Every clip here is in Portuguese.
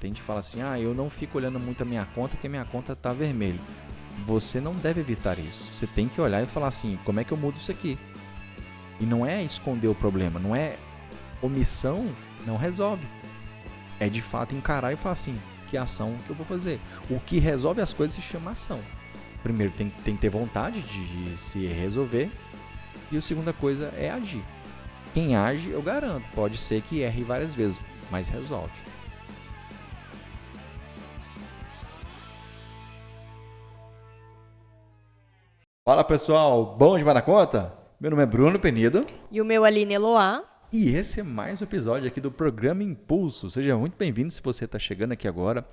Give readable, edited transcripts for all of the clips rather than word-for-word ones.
Tem gente que fala assim, eu não fico olhando muito a minha conta porque minha conta tá vermelha. Você não deve evitar isso. Você tem que olhar e falar assim, como é que eu mudo isso aqui? E não é esconder o problema, não é omissão, não resolve. É de fato encarar e falar assim, que ação que eu vou fazer? O que resolve as coisas se chama ação. Primeiro tem que ter vontade de se resolver e a segunda coisa é agir. Quem age, eu garanto, pode ser que erre várias vezes, mas resolve. Fala pessoal, bom demais na conta? Meu nome é Bruno Penido. E o meu Aline Eloá. E esse é mais um episódio aqui do Programa Impulso. Seja muito bem-vindo se você está chegando aqui agora.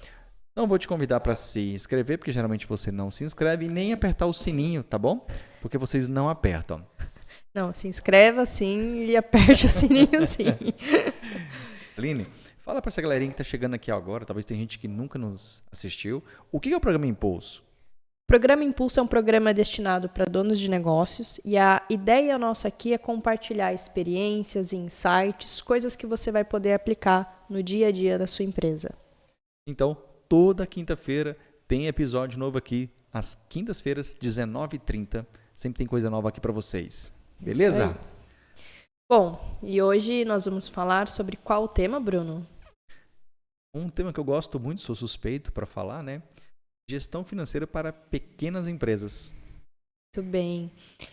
Não vou te convidar para se inscrever, porque geralmente você não se inscreve, e nem apertar o sininho, tá bom? Porque vocês não apertam. Não, se inscreva sim e aperte o sininho sim. Aline, fala para essa galerinha que está chegando aqui agora, talvez tem gente que nunca nos assistiu. O que é o Programa Impulso? O Programa Impulso é um programa destinado para donos de negócios e a ideia nossa aqui é compartilhar experiências, insights, coisas que você vai poder aplicar no dia a dia da sua empresa. Então, toda quinta-feira tem episódio novo aqui, às quintas-feiras, 19h30. Sempre tem coisa nova aqui para vocês. Beleza? Bom, e hoje nós vamos falar sobre qual tema, Bruno? Um tema que eu gosto muito, sou suspeito para falar, né? Gestão financeira para pequenas empresas. Muito bem.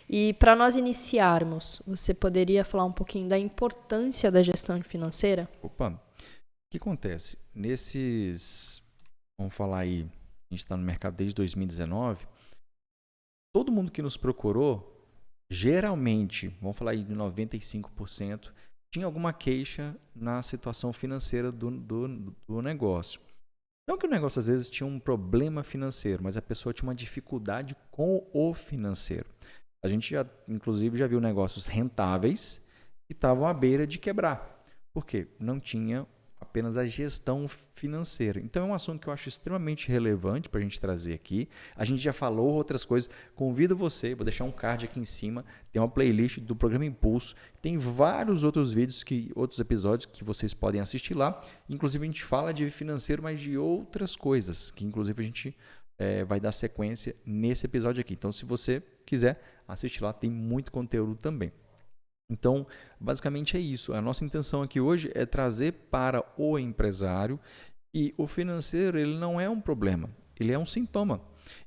E para nós iniciarmos, você poderia falar um pouquinho da importância da gestão financeira? Opa, o que acontece? Vamos falar aí, a gente está no mercado desde 2019, todo mundo que nos procurou, geralmente, vamos falar aí de 95%, tinha alguma queixa na situação financeira do negócio. Não que o negócio às vezes tinha um problema financeiro, mas a pessoa tinha uma dificuldade com o financeiro. A gente inclusive já viu negócios rentáveis que estavam à beira de quebrar. Por quê? Não tinha apenas a gestão financeira. Então é um assunto que eu acho extremamente relevante para a gente trazer aqui. A gente já falou outras coisas. Convido você, vou deixar um card aqui em cima, tem uma playlist do Programa Impulso, tem vários outros vídeos, outros episódios que vocês podem assistir lá. Inclusive a gente fala de financeiro, mas de outras coisas, que inclusive a gente vai dar sequência nesse episódio aqui. Então se você quiser assistir lá, tem muito conteúdo também. Então, basicamente é isso. A nossa intenção aqui hoje é trazer para o empresário e o financeiro ele não é um problema, ele é um sintoma.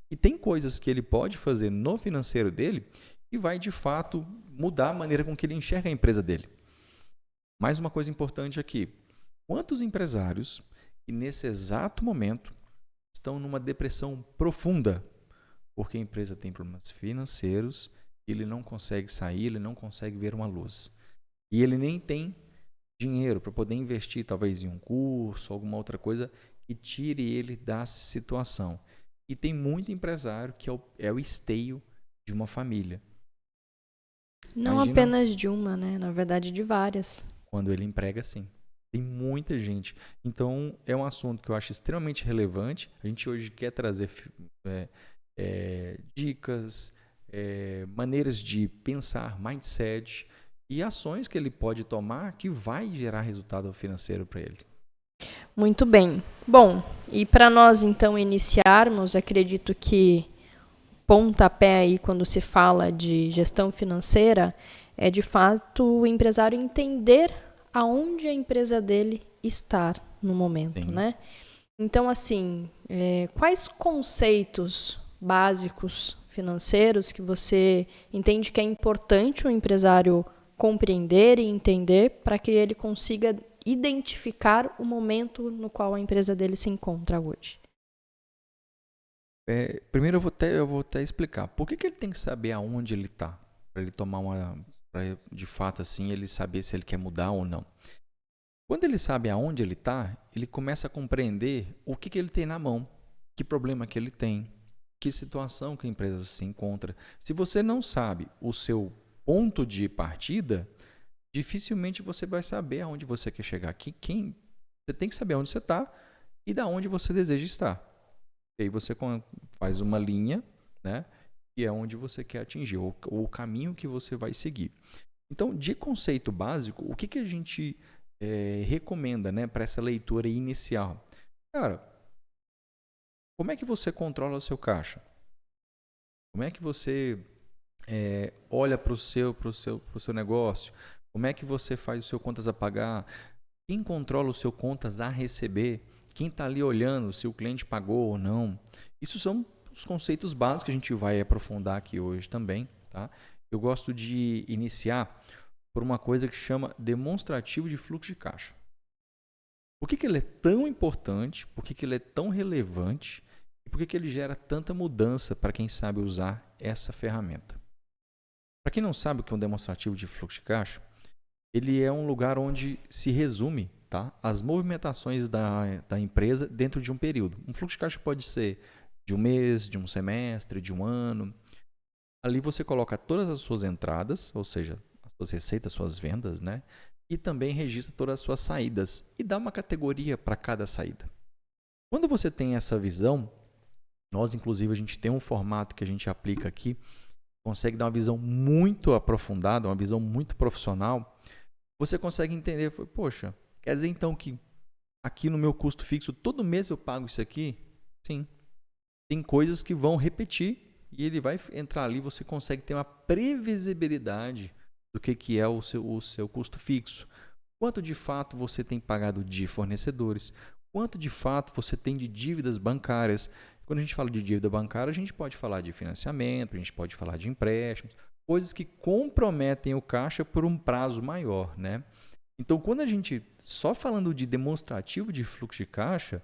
E tem coisas que ele pode fazer no financeiro dele e vai, de fato, mudar a maneira com que ele enxerga a empresa dele. Mais uma coisa importante aqui. Quantos empresários que nesse exato momento estão numa depressão profunda porque a empresa tem problemas financeiros, ele não consegue sair, ele não consegue ver uma luz. E ele nem tem dinheiro para poder investir, talvez em um curso, alguma outra coisa que tire ele da situação. E tem muito empresário que é o esteio de uma família. Não apenas de uma, né? Na verdade, de várias. Quando ele emprega, sim. Tem muita gente. Então, é um assunto que eu acho extremamente relevante. A gente hoje quer trazer dicas, maneiras de pensar, mindset e ações que ele pode tomar que vai gerar resultado financeiro para ele. Muito bem. Bom, e para nós então iniciarmos, acredito que pontapé aí quando se fala de gestão financeira é de fato o empresário entender aonde a empresa dele está no momento, Sim. né? Então, assim, quais conceitos básicos financeiros que você entende que é importante o empresário compreender e entender para que ele consiga identificar o momento no qual a empresa dele se encontra hoje? Primeiro eu vou até explicar. Por que ele tem que saber aonde ele está? Para ele tomar para de fato assim, ele saber se ele quer mudar ou não. Quando ele sabe aonde ele está, ele começa a compreender o que ele tem na mão, que problema que ele tem, que situação que a empresa se encontra. Se você não sabe o seu ponto de partida, dificilmente você vai saber aonde você quer chegar. Você tem que saber onde você está e da onde você deseja estar. E aí você faz uma linha, né, que é onde você quer atingir, ou o caminho que você vai seguir. Então, de conceito básico, o que a gente recomenda, né, para essa leitura inicial? Cara, como é que você controla o seu caixa? Como é que você olha para o seu negócio? Como é que você faz o seu contas a pagar? Quem controla o seu contas a receber? Quem está ali olhando se o cliente pagou ou não? Isso são os conceitos básicos que a gente vai aprofundar aqui hoje também. Tá? Eu gosto de iniciar por uma coisa que chama demonstrativo de fluxo de caixa. Por que ele é tão importante? Por que ele é tão relevante? E por que ele gera tanta mudança para quem sabe usar essa ferramenta? Para quem não sabe o que é um demonstrativo de fluxo de caixa, ele é um lugar onde se resume, tá, as movimentações da empresa dentro de um período. Um fluxo de caixa pode ser de um mês, de um semestre, de um ano. Ali você coloca todas as suas entradas, ou seja, as suas receitas, suas vendas, né? E também registra todas as suas saídas e dá uma categoria para cada saída. Quando você tem essa visão, nós inclusive a gente tem um formato que a gente aplica aqui, consegue dar uma visão muito aprofundada, uma visão muito profissional, você consegue entender, poxa, quer dizer então que aqui no meu custo fixo, todo mês eu pago isso aqui? Sim. Tem coisas que vão repetir e ele vai entrar ali, você consegue ter uma previsibilidade do que é o seu custo fixo. Quanto de fato você tem pagado de fornecedores, quanto de fato você tem de dívidas bancárias. Quando a gente fala de dívida bancária, a gente pode falar de financiamento, a gente pode falar de empréstimos, coisas que comprometem o caixa por um prazo maior, né? Então, quando a gente, só falando de demonstrativo de fluxo de caixa,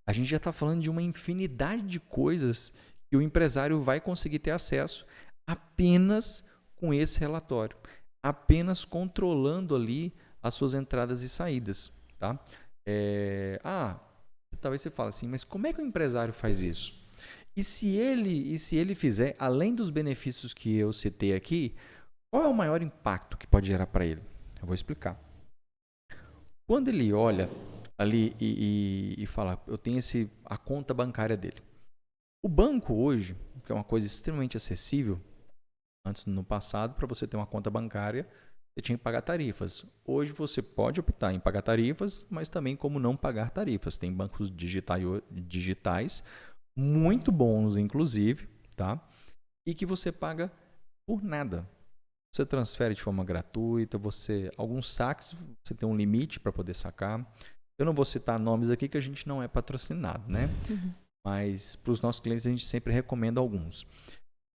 a gente já está falando de uma infinidade de coisas que o empresário vai conseguir ter acesso apenas com esse relatório, apenas controlando ali as suas entradas e saídas, tá? Talvez você fale assim, mas como é que o empresário faz isso? E se ele fizer, além dos benefícios que eu citei aqui, qual é o maior impacto que pode gerar para ele? Eu vou explicar. Quando ele olha ali e fala, eu tenho a conta bancária dele. O banco hoje, que é uma coisa extremamente acessível, antes no passado, para você ter uma conta bancária, você tinha que pagar tarifas. Hoje você pode optar em pagar tarifas, mas também como não pagar tarifas. Tem bancos digitais muito bons, inclusive, tá? E que você paga por nada. Você transfere de forma gratuita, alguns saques, você tem um limite para poder sacar. Eu não vou citar nomes aqui que a gente não é patrocinado, né? Uhum. Mas para os nossos clientes a gente sempre recomenda alguns.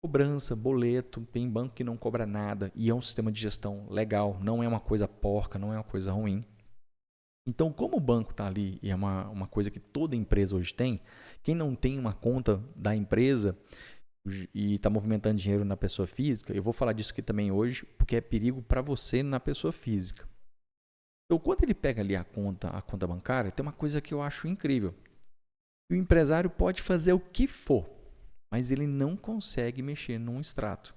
Cobrança, boleto, tem banco que não cobra nada e é um sistema de gestão legal, não é uma coisa porca, não é uma coisa ruim. Então, como o banco está ali e é uma coisa que toda empresa hoje tem, quem não tem uma conta da empresa e está movimentando dinheiro na pessoa física, eu vou falar disso aqui também hoje, porque é perigo para você na pessoa física. Então, quando ele pega ali a conta bancária, tem uma coisa que eu acho incrível. O empresário pode fazer o que for, mas ele não consegue mexer num extrato.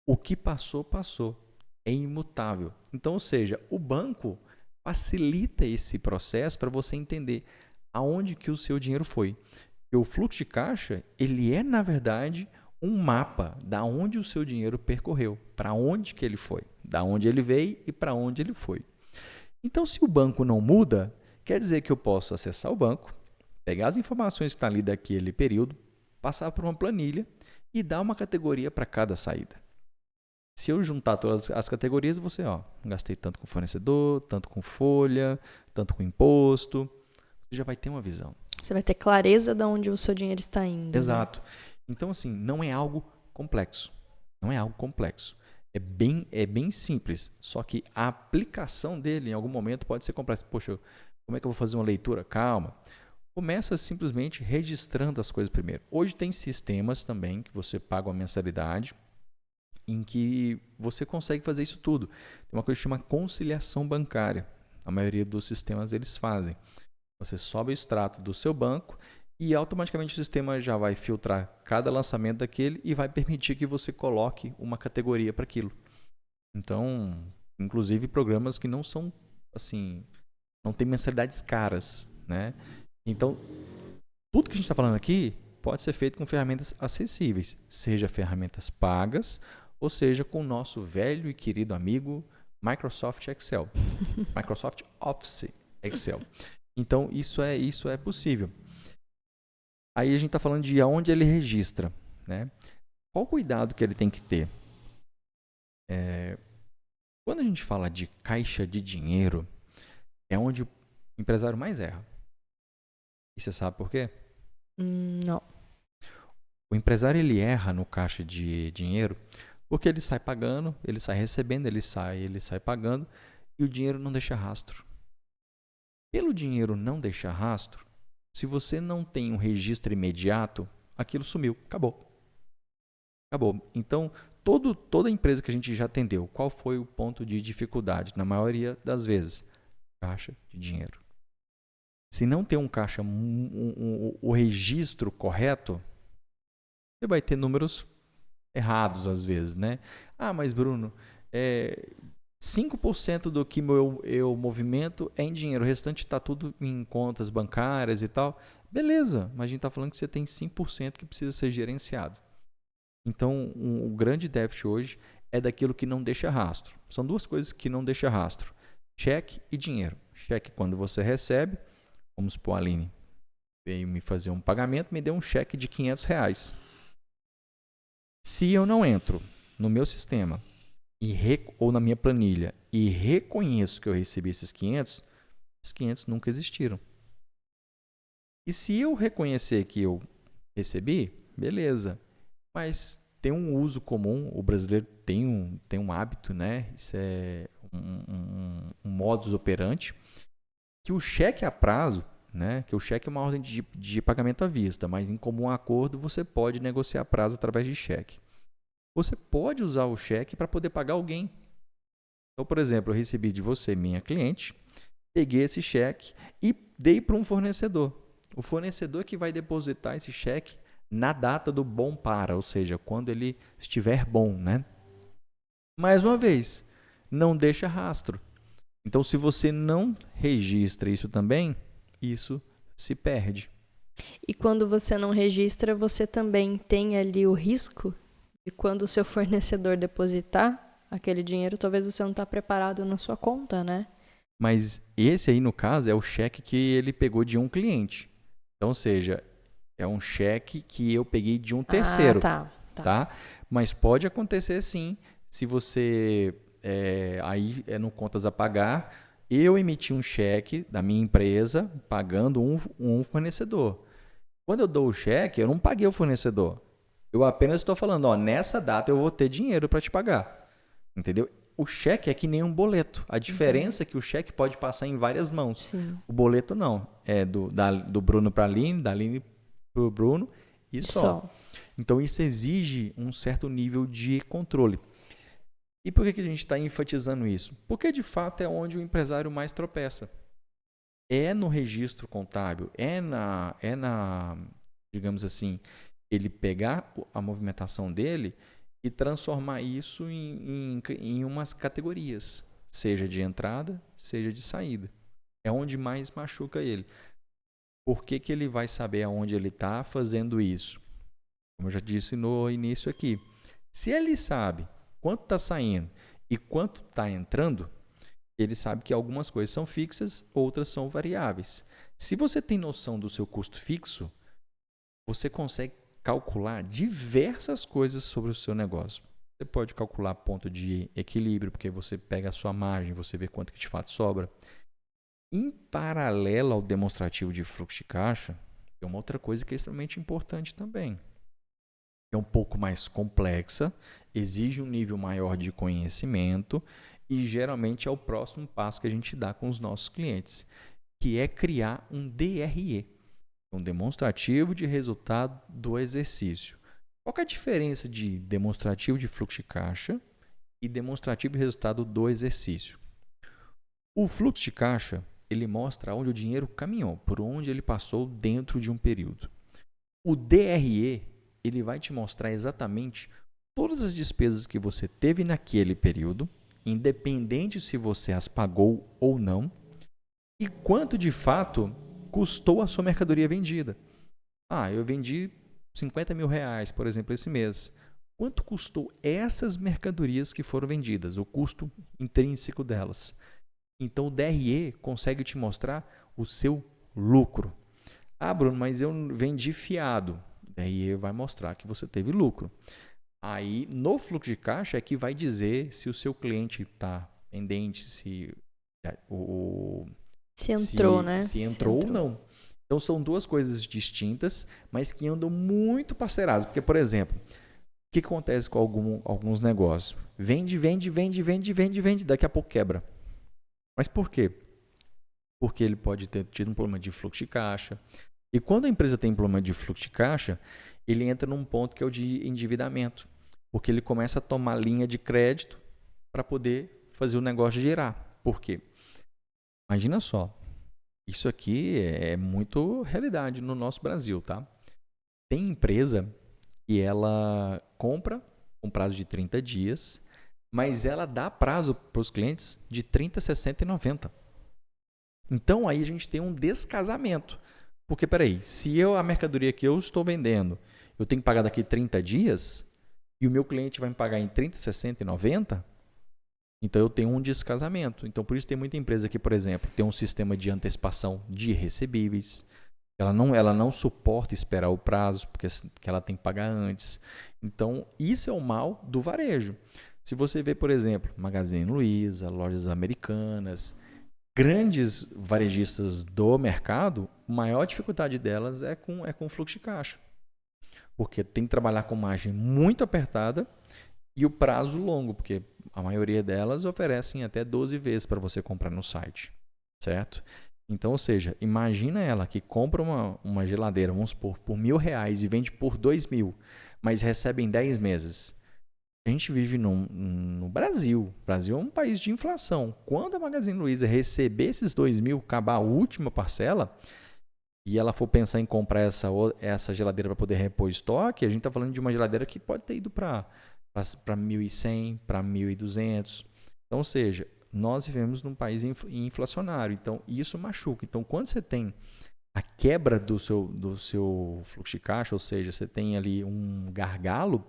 O que passou, passou. É imutável. Então, ou seja, o banco facilita esse processo para você entender aonde que o seu dinheiro foi. E o fluxo de caixa, ele é, na verdade, um mapa da onde o seu dinheiro percorreu, para onde que ele foi, da onde ele veio e para onde ele foi. Então, se o banco não muda, quer dizer que eu posso acessar o banco, pegar as informações que estão ali daquele período, passar por uma planilha e dar uma categoria para cada saída. Se eu juntar todas as categorias, você, gastei tanto com fornecedor, tanto com folha, tanto com imposto, você já vai ter uma visão. Você vai ter clareza de onde o seu dinheiro está indo. Exato. Né? Então, assim, não é algo complexo. Não é algo complexo. É bem simples, só que a aplicação dele em algum momento pode ser complexa. Poxa, como é que eu vou fazer uma leitura? Calma. Começa simplesmente registrando as coisas primeiro. Hoje tem sistemas também que você paga uma mensalidade em que você consegue fazer isso tudo. Tem uma coisa que chama conciliação bancária. A maioria dos sistemas eles fazem. Você sobe o extrato do seu banco e automaticamente o sistema já vai filtrar cada lançamento daquele e vai permitir que você coloque uma categoria para aquilo. Então, inclusive programas que não são assim, não tem mensalidades caras, né? Então, tudo que a gente está falando aqui pode ser feito com ferramentas acessíveis, seja ferramentas pagas, ou seja, com o nosso velho e querido amigo Microsoft Excel, Microsoft Office Excel. Então, isso é possível. Aí a gente está falando de aonde ele registra, né? Qual o cuidado que ele tem que ter? Quando a gente fala de caixa de dinheiro, é onde o empresário mais erra. E você sabe por quê? Não. O empresário ele erra no caixa de dinheiro porque ele sai pagando, ele sai recebendo, ele sai pagando e o dinheiro não deixa rastro. Pelo dinheiro não deixar rastro, se você não tem um registro imediato, aquilo sumiu, acabou. Acabou. Então, toda empresa que a gente já atendeu, qual foi o ponto de dificuldade? Na maioria das vezes, caixa de dinheiro. Se não tem um caixa, o registro correto, você vai ter números errados às vezes, né? Ah, mas Bruno, 5% do que eu movimento é em dinheiro, o restante está tudo em contas bancárias e tal. Beleza, mas a gente está falando que você tem 5% que precisa ser gerenciado. Então, o grande déficit hoje é daquilo que não deixa rastro. São duas coisas que não deixam rastro: cheque e dinheiro. Cheque quando você recebe, vamos supor, a Aline veio me fazer um pagamento, me deu um cheque de R$500. Se eu não entro no meu sistema ou na minha planilha e reconheço que eu recebi esses 500 nunca existiram. E se eu reconhecer que eu recebi, beleza. Mas tem um uso comum, o brasileiro tem um hábito, né? Isso é um modus operandi, que o cheque a prazo, né? Que o cheque é uma ordem de pagamento à vista, mas em comum acordo você pode negociar prazo através de cheque. Você pode usar o cheque para poder pagar alguém. Então, por exemplo, eu recebi de você, minha cliente, peguei esse cheque e dei para um fornecedor. O fornecedor que vai depositar esse cheque na data do bom para, ou seja, quando ele estiver bom, né? Mais uma vez, não deixa rastro. Então, se você não registra isso também, isso se perde. E quando você não registra, você também tem ali o risco de quando o seu fornecedor depositar aquele dinheiro, talvez você não está preparado na sua conta, né? Mas esse aí, no caso, é o cheque que ele pegou de um cliente. Então, ou seja, é um cheque que eu peguei de um terceiro. Tá? Mas pode acontecer sim, se você aí no contas a pagar, eu emiti um cheque da minha empresa pagando um fornecedor. Quando eu dou o cheque, eu não paguei o fornecedor. Eu apenas estou falando, nessa data eu vou ter dinheiro para te pagar. Entendeu? O cheque é que nem um boleto. A diferença é que o cheque pode passar em várias mãos. Sim. O boleto não. É do Bruno para a Aline, da Aline para o Bruno e só. Então, isso exige um certo nível de controle. E por que a gente está enfatizando isso? Porque, de fato, é onde o empresário mais tropeça. É no registro contábil, digamos assim, ele pegar a movimentação dele e transformar isso em umas categorias, seja de entrada, seja de saída. É onde mais machuca ele. Por que ele vai saber aonde ele está fazendo isso? Como eu já disse no início aqui, se ele sabe quanto está saindo e quanto está entrando, ele sabe que algumas coisas são fixas, outras são variáveis. Se você tem noção do seu custo fixo, você consegue calcular diversas coisas sobre o seu negócio. Você pode calcular ponto de equilíbrio, porque você pega a sua margem, você vê quanto que de fato sobra. Em paralelo ao demonstrativo de fluxo de caixa, tem uma outra coisa que é extremamente importante também. É um pouco mais complexa, exige um nível maior de conhecimento e geralmente é o próximo passo que a gente dá com os nossos clientes, que é criar um DRE, um demonstrativo de resultado do exercício. Qual que é a diferença de demonstrativo de fluxo de caixa e demonstrativo de resultado do exercício? O fluxo de caixa, ele mostra onde o dinheiro caminhou, por onde ele passou dentro de um período. O DRE, ele vai te mostrar exatamente todas as despesas que você teve naquele período, independente se você as pagou ou não, e quanto de fato custou a sua mercadoria vendida. Eu vendi R$50 mil, por exemplo, esse mês. Quanto custou essas mercadorias que foram vendidas, o custo intrínseco delas? Então, o DRE consegue te mostrar o seu lucro. Ah, Bruno, mas eu vendi fiado. Daí vai mostrar que você teve lucro. Aí, no fluxo de caixa é que vai dizer se o seu cliente está pendente, se Se entrou, né? se entrou ou não. Então, são duas coisas distintas, mas que andam muito parceiradas. Porque, por exemplo, o que acontece com alguns negócios? Vende, daqui a pouco quebra. Mas por quê? Porque ele pode ter tido um problema de fluxo de caixa. E quando a empresa tem problema de fluxo de caixa, ele entra num ponto que é o de endividamento. Porque ele começa a tomar linha de crédito para poder fazer o negócio girar. Por quê? Imagina só. Isso aqui é muito realidade no nosso Brasil, tá? Tem empresa que ela compra com prazo de 30 dias, mas ela dá prazo para os clientes de 30, 60 e 90. Então aí a gente tem um descasamento. Porque, peraí, se a mercadoria que eu estou vendendo, eu tenho que pagar daqui 30 dias, e o meu cliente vai me pagar em 30, 60 e 90, então eu tenho um descasamento. Então por isso tem muita empresa que, por exemplo, tem um sistema de antecipação de recebíveis. Ela não suporta esperar o prazo, porque ela tem que pagar antes. Então isso é o mal do varejo. Se você vê, por exemplo, Magazine Luiza, lojas americanas, grandes varejistas do mercado, a maior dificuldade delas é com fluxo de caixa. Porque tem que trabalhar com margem muito apertada e o prazo longo, porque a maioria delas oferecem até 12 vezes para você comprar no site, certo? Então, ou seja, imagina ela que compra uma geladeira, vamos supor, por R$1.000 e vende por R$2.000, mas recebe em 10 meses. A gente vive no Brasil. O Brasil é um país de inflação. Quando a Magazine Luiza receber esses R$2.000, acabar a última parcela, e ela for pensar em comprar essa geladeira para poder repor estoque, a gente está falando de uma geladeira que pode ter ido para 1.100, para 1.200. Então, ou seja, nós vivemos num país inflacionário. Então, isso machuca. Então, quando você tem a quebra do seu fluxo de caixa, ou seja, você tem ali um gargalo,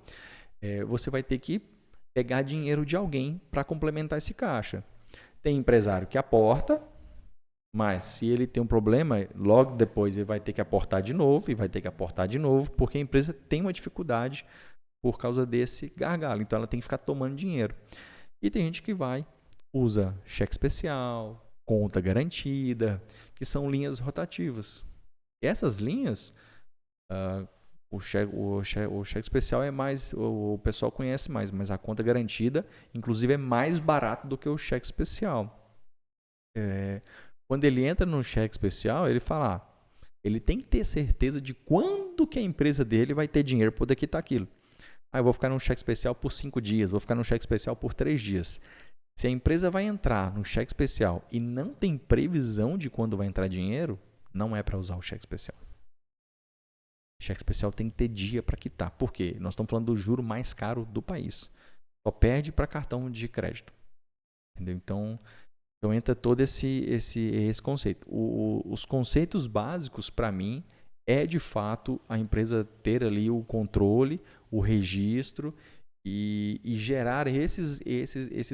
você vai ter que pegar dinheiro de alguém para complementar esse caixa. Tem empresário que aporta, mas se ele tem um problema, logo depois ele vai ter que aportar de novo e vai ter que aportar de novo, porque a empresa tem uma dificuldade por causa desse gargalo. Então ela tem que ficar tomando dinheiro. E tem gente que usa cheque especial, conta garantida, que são linhas rotativas. E essas linhas, o cheque especial é mais, o pessoal conhece mais, mas a conta garantida, inclusive, é mais barato do que o cheque especial. Quando ele entra no cheque especial, ele fala, ele tem que ter certeza de quando que a empresa dele vai ter dinheiro para poder quitar aquilo. Eu vou ficar num cheque especial por 5 dias, vou ficar num cheque especial por 3 dias. Se a empresa vai entrar no cheque especial e não tem previsão de quando vai entrar dinheiro, não é para usar o cheque especial. Cheque especial tem que ter dia para quitar. Por quê? Nós estamos falando do juro mais caro do país. Só perde para cartão de crédito. Entendeu? Então entra todo esse conceito. Os conceitos básicos, para mim, é de fato a empresa ter ali o controle, o registro e gerar esses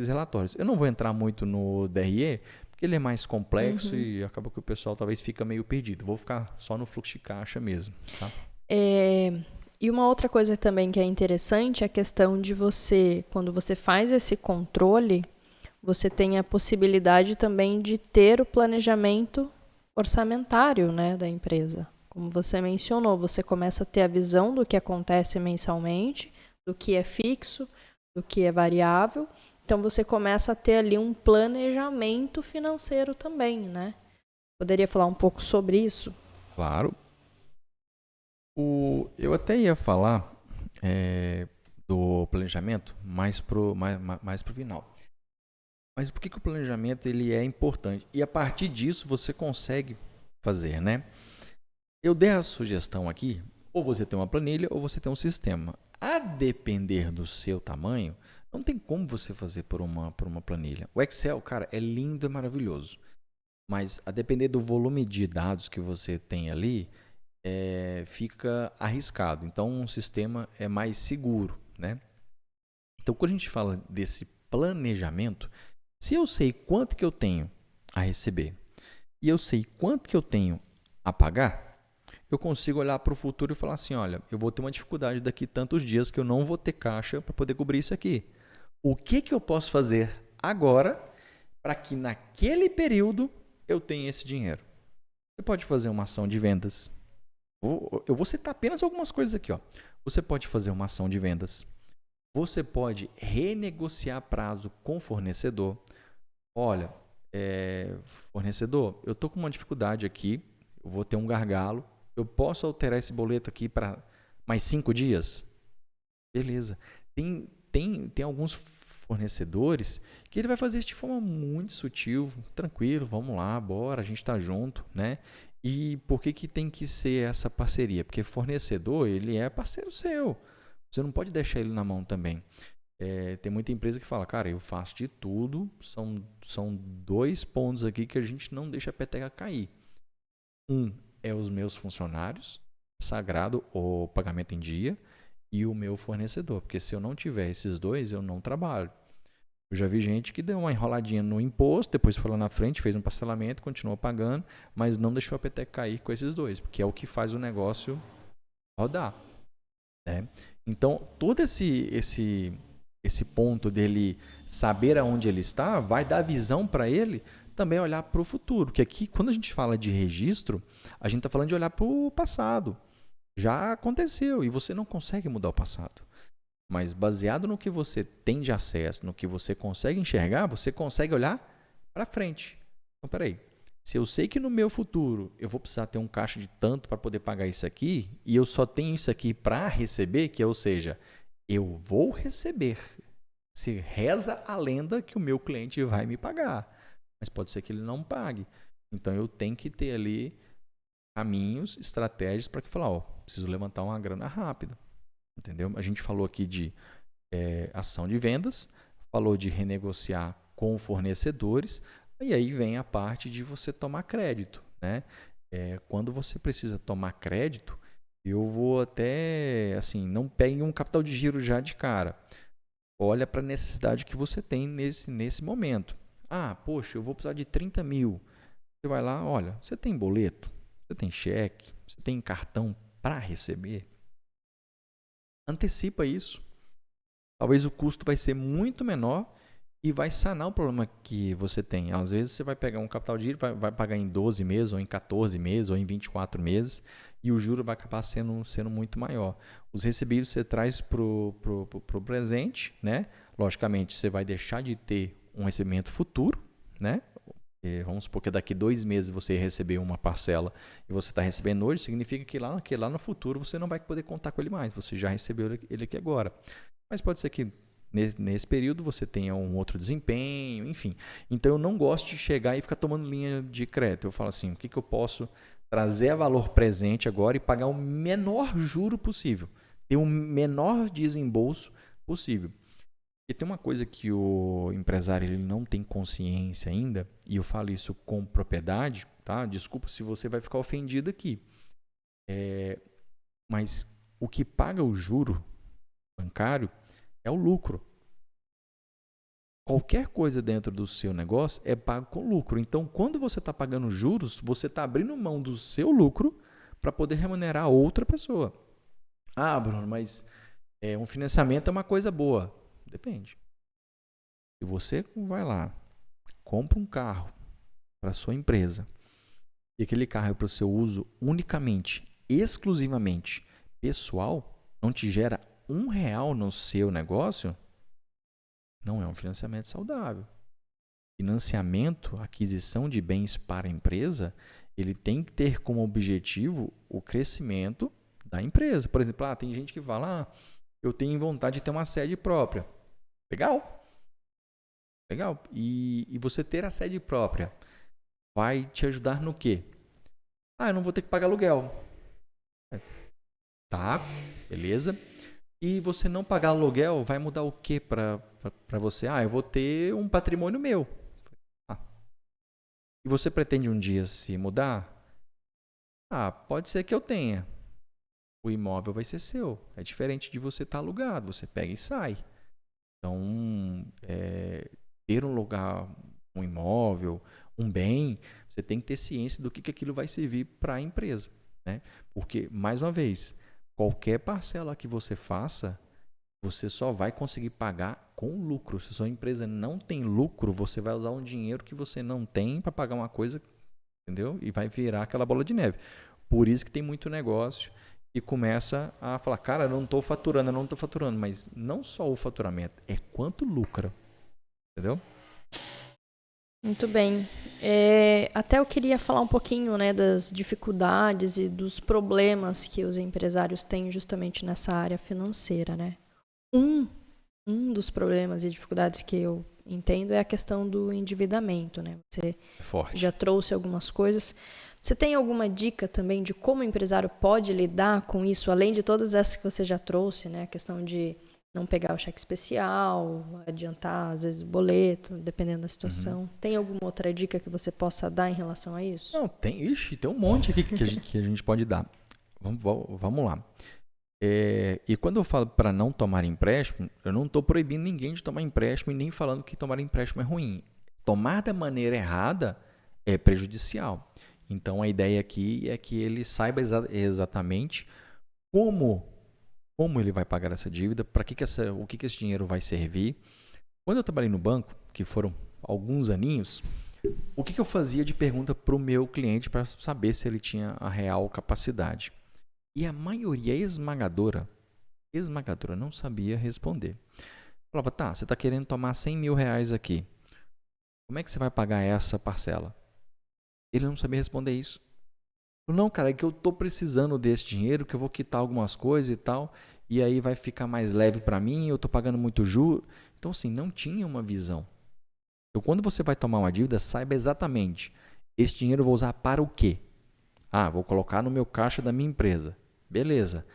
relatórios. Eu não vou entrar muito no DRE, porque ele é mais complexo e acaba que o pessoal talvez fica meio perdido. Vou ficar só no fluxo de caixa mesmo. Tá? E uma outra coisa também que é interessante é a questão de você, quando você faz esse controle, você tem a possibilidade também de ter o planejamento orçamentário, né, da empresa. Como você mencionou, você começa a ter a visão do que acontece mensalmente, do que é fixo, do que é variável. Então, você começa a ter ali um planejamento financeiro também, né? Poderia falar um pouco sobre isso? Claro. Eu até ia falar do planejamento mais pro final. Mas por que o planejamento ele é importante? E a partir disso você consegue fazer, né? Eu dei a sugestão aqui, ou você tem uma planilha ou você tem um sistema. A depender do seu tamanho, não tem como você fazer por uma planilha. O Excel, cara, é lindo e maravilhoso. Mas a depender do volume de dados que você tem ali, fica arriscado. Então, um sistema é mais seguro, né? Então, quando a gente fala desse planejamento, se eu sei quanto que eu tenho a receber e eu sei quanto que eu tenho a pagar, eu consigo olhar para o futuro e falar assim, olha, eu vou ter uma dificuldade daqui tantos dias que eu não vou ter caixa para poder cobrir isso aqui. O que eu posso fazer agora para que naquele período eu tenha esse dinheiro? Você pode fazer uma ação de vendas. Eu vou citar apenas algumas coisas aqui. Ó. Você pode fazer uma ação de vendas. Você pode renegociar prazo com o fornecedor. Olha, fornecedor, eu estou com uma dificuldade aqui, eu vou ter um gargalo, eu posso alterar esse boleto aqui para mais 5 dias? Beleza. Tem alguns fornecedores que ele vai fazer isso de forma muito sutil, tranquilo, vamos lá, bora, a gente está junto, né? E por que tem que ser essa parceria? Porque fornecedor, ele é parceiro seu. Você não pode deixar ele na mão também. Tem muita empresa que fala, cara, eu faço de tudo, são 2 pontos aqui que a gente não deixa a peteca cair. Um é os meus funcionários, sagrado o pagamento em dia, e o meu fornecedor, porque se eu não tiver esses 2, eu não trabalho. Eu já vi gente que deu uma enroladinha no imposto, depois foi lá na frente, fez um parcelamento, continuou pagando, mas não deixou a peteca cair com esses 2, porque é o que faz o negócio rodar. Né? Então, todo esse ponto dele saber aonde ele está, vai dar visão para ele também olhar para o futuro. Porque aqui, quando a gente fala de registro, a gente está falando de olhar para o passado. Já aconteceu e você não consegue mudar o passado. Mas baseado no que você tem de acesso, no que você consegue enxergar, você consegue olhar para frente. Então, peraí. Se eu sei que no meu futuro eu vou precisar ter um caixa de tanto para poder pagar isso aqui, e eu só tenho isso aqui para receber, ou seja, eu vou receber. Se reza a lenda que o meu cliente vai me pagar. Mas pode ser que ele não pague. Então eu tenho que ter ali caminhos, estratégias para que falar, preciso levantar uma grana rápido. Entendeu? A gente falou aqui de ação de vendas, falou de renegociar com fornecedores, e aí vem a parte de você tomar crédito. Né? Quando você precisa tomar crédito, eu vou até, assim, não pegue um capital de giro já de cara. Olha para a necessidade que você tem nesse momento. Ah, poxa, eu vou precisar de 30 mil. Você vai lá, olha, você tem boleto, você tem cheque, você tem cartão para receber? Antecipa isso. Talvez o custo vai ser muito menor e vai sanar o problema que você tem. Às vezes você vai pegar um capital de giro, vai pagar em 12 meses, ou em 14 meses, ou em 24 meses, e o juro vai acabar sendo muito maior. Os recebíveis você traz para o presente, né? Logicamente, você vai deixar de ter um recebimento futuro, né? Vamos supor que daqui 2 meses você recebeu uma parcela e você está recebendo hoje, significa que lá no futuro você não vai poder contar com ele mais, você já recebeu ele aqui agora. Mas pode ser que nesse período você tenha um outro desempenho, enfim. Então eu não gosto de chegar e ficar tomando linha de crédito. Eu falo assim, o que eu posso trazer a valor presente agora e pagar o menor juro possível, ter o menor desembolso possível. E tem uma coisa que o empresário ele não tem consciência ainda, e eu falo isso com propriedade, tá? Desculpa se você vai ficar ofendido aqui. Mas o que paga o juro bancário é o lucro. Qualquer coisa dentro do seu negócio é pago com lucro. Então, quando você está pagando juros, você está abrindo mão do seu lucro para poder remunerar outra pessoa. Ah, Bruno, mas um financiamento é uma coisa boa. Depende. Se você vai lá, compra um carro para sua empresa e aquele carro é para o seu uso unicamente, exclusivamente pessoal, não te gera R$1 no seu negócio, não é um financiamento saudável. Financiamento, aquisição de bens para a empresa, ele tem que ter como objetivo o crescimento da empresa. Por exemplo, tem gente que fala, eu tenho vontade de ter uma sede própria. Legal. E você ter a sede própria vai te ajudar no quê? Eu não vou ter que pagar aluguel. Tá, beleza. E você não pagar aluguel vai mudar o quê para você? Eu vou ter um patrimônio meu. E você pretende um dia se mudar? Pode ser que eu tenha. O imóvel vai ser seu. É diferente de você estar alugado. Você pega e sai. Então, ter um lugar, um imóvel, um bem, você tem que ter ciência do que aquilo vai servir para a empresa. né? Porque, mais uma vez, qualquer parcela que você faça, você só vai conseguir pagar com lucro. Se a sua empresa não tem lucro, você vai usar um dinheiro que você não tem para pagar uma coisa, entendeu? E vai virar aquela bola de neve. Por isso que tem muito negócio e começa a falar, cara, eu não estou faturando, mas não só o faturamento, é quanto lucra, entendeu? Muito bem. Até eu queria falar um pouquinho, né, das dificuldades e dos problemas que os empresários têm justamente nessa área financeira, né? Um dos problemas e dificuldades que eu entendo é a questão do endividamento, né? Você já trouxe algumas coisas. Você tem alguma dica também de como o empresário pode lidar com isso, além de todas essas que você já trouxe, né? A questão de não pegar o cheque especial, adiantar, às vezes, boleto, dependendo da situação. Tem alguma outra dica que você possa dar em relação a isso? Não, tem um monte aqui que a gente pode dar. Vamos lá. E quando eu falo para não tomar empréstimo, eu não estou proibindo ninguém de tomar empréstimo e nem falando que tomar empréstimo é ruim. Tomar da maneira errada é prejudicial. Então, a ideia aqui é que ele saiba exatamente como ele vai pagar essa dívida, para o que esse dinheiro vai servir. Quando eu trabalhei no banco, que foram alguns aninhos, o que eu fazia de pergunta para o meu cliente para saber se ele tinha a real capacidade? E a maioria esmagadora não sabia responder. Falava, tá, você está querendo tomar 100 mil reais aqui. Como é que você vai pagar essa parcela? Ele não sabia responder isso. Não, cara, é que eu estou precisando desse dinheiro, que eu vou quitar algumas coisas e tal, e aí vai ficar mais leve para mim, eu estou pagando muito juros. Então, assim, não tinha uma visão. Então, quando você vai tomar uma dívida, saiba exatamente, esse dinheiro eu vou usar para o quê? Vou colocar no meu caixa da minha empresa. Beleza.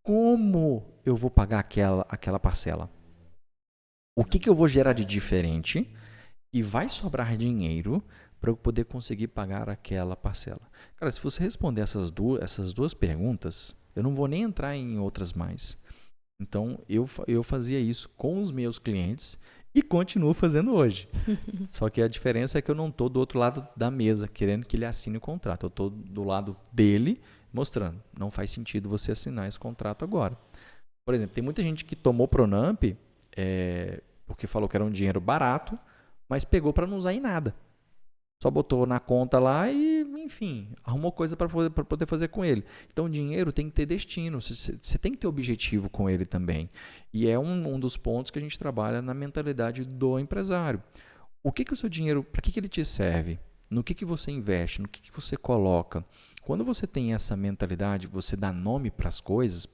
Como eu vou pagar aquela parcela? O que eu vou gerar de diferente e vai sobrar dinheiro para eu poder conseguir pagar aquela parcela? Cara, se você responder essas duas perguntas, eu não vou nem entrar em outras mais. Então, eu fazia isso com os meus clientes e continuo fazendo hoje. Só que a diferença é que eu não estou do outro lado da mesa querendo que ele assine o contrato. Eu estou do lado dele mostrando. Não faz sentido você assinar esse contrato agora. Por exemplo, tem muita gente que tomou Pronamp porque falou que era um dinheiro barato, mas pegou para não usar em nada. Só botou na conta lá e, enfim, arrumou coisa para poder fazer com ele. Então, o dinheiro tem que ter destino. Você tem que ter objetivo com ele também. E é um dos pontos que a gente trabalha na mentalidade do empresário. O que o seu dinheiro, para que ele te serve? No que você investe? No que você coloca? Quando você tem essa mentalidade, você dá nome para as coisas,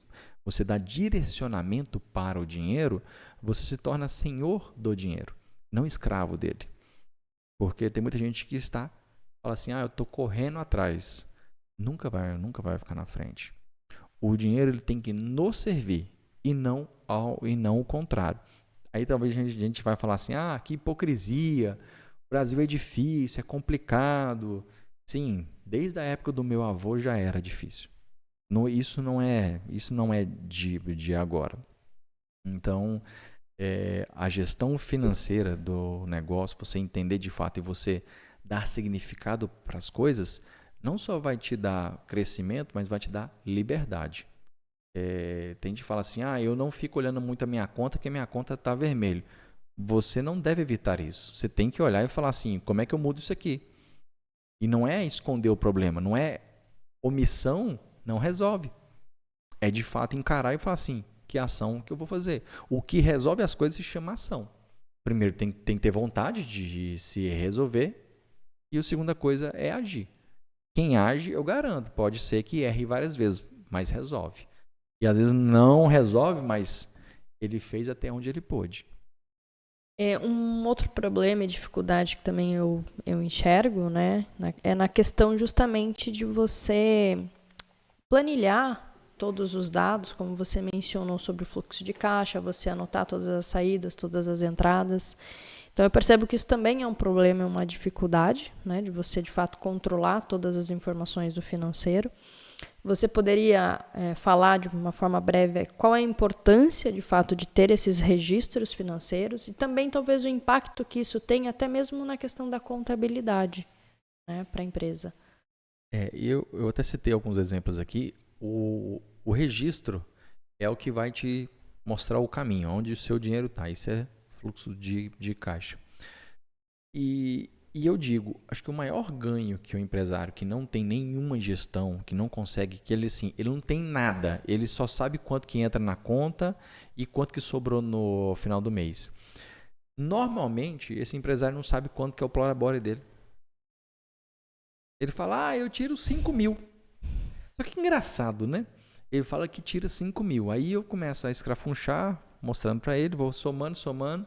você dá direcionamento para o dinheiro, você se torna senhor do dinheiro, não escravo dele. Porque tem muita gente que fala assim, eu estou correndo atrás. Nunca vai ficar na frente. O dinheiro ele tem que nos servir e não o contrário. Aí talvez a gente vai falar assim, que hipocrisia, o Brasil é difícil, é complicado. Sim, desde a época do meu avô já era difícil. Isso não é de agora. Então, a gestão financeira do negócio, você entender de fato e você dar significado para as coisas, não só vai te dar crescimento, mas vai te dar liberdade. Tem gente que fala assim, eu não fico olhando muito a minha conta, porque a minha conta está vermelho. Você não deve evitar isso. Você tem que olhar e falar assim, como é que eu mudo isso aqui? E não é esconder o problema, não é omissão, não resolve. É de fato encarar e falar assim, que ação que eu vou fazer? O que resolve as coisas se chama ação. Primeiro, tem que ter vontade de se resolver. E a segunda coisa é agir. Quem age, eu garanto, pode ser que erre várias vezes, mas resolve. E às vezes não resolve, mas ele fez até onde ele pôde. Um outro problema e dificuldade que também eu enxergo, né, é na questão justamente de você planilhar todos os dados, como você mencionou sobre o fluxo de caixa, você anotar todas as saídas, todas as entradas. Então, eu percebo que isso também é um problema, é uma dificuldade, né, de você, de fato, controlar todas as informações do financeiro. Você poderia falar de uma forma breve qual é a importância, de fato, de ter esses registros financeiros e também, talvez, o impacto que isso tem até mesmo na questão da contabilidade, né, para a empresa. Eu até citei alguns exemplos aqui. O registro é o que vai te mostrar o caminho, onde o seu dinheiro está. Isso é fluxo de caixa. E eu digo, acho que o maior ganho que o empresário que não tem nenhuma gestão, que não consegue, que ele assim, ele não tem nada, ele só sabe quanto que entra na conta e quanto que sobrou no final do mês. Normalmente, esse empresário não sabe quanto que é o prolabore dele. Ele fala, eu tiro 5 mil. Só que engraçado, né? Ele fala que tira 5 mil. Aí eu começo a escrafunchar, mostrando para ele, vou somando.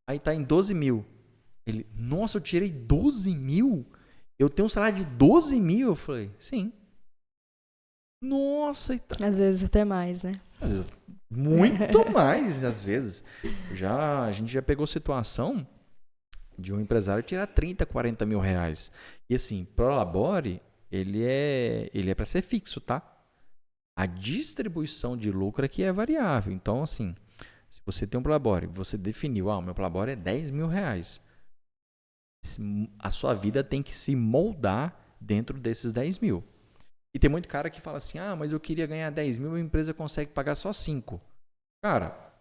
Aí tá em 12 mil. Ele, nossa, eu tirei 12 mil? Eu tenho um salário de 12 mil? Eu falei, sim. Nossa, Às vezes até mais, né? Às vezes, muito mais, às vezes. A gente já pegou situação de um empresário tirar 30, 40 mil reais. E assim, prolabore, ele é para ser fixo, tá? A distribuição de lucro aqui é variável. Então, assim, se você tem um prolabore, você definiu, o meu prolabore é 10 mil reais. A sua vida tem que se moldar dentro desses 10 mil. E tem muito cara que fala assim, mas eu queria ganhar 10 mil e a empresa consegue pagar só 5. Cara,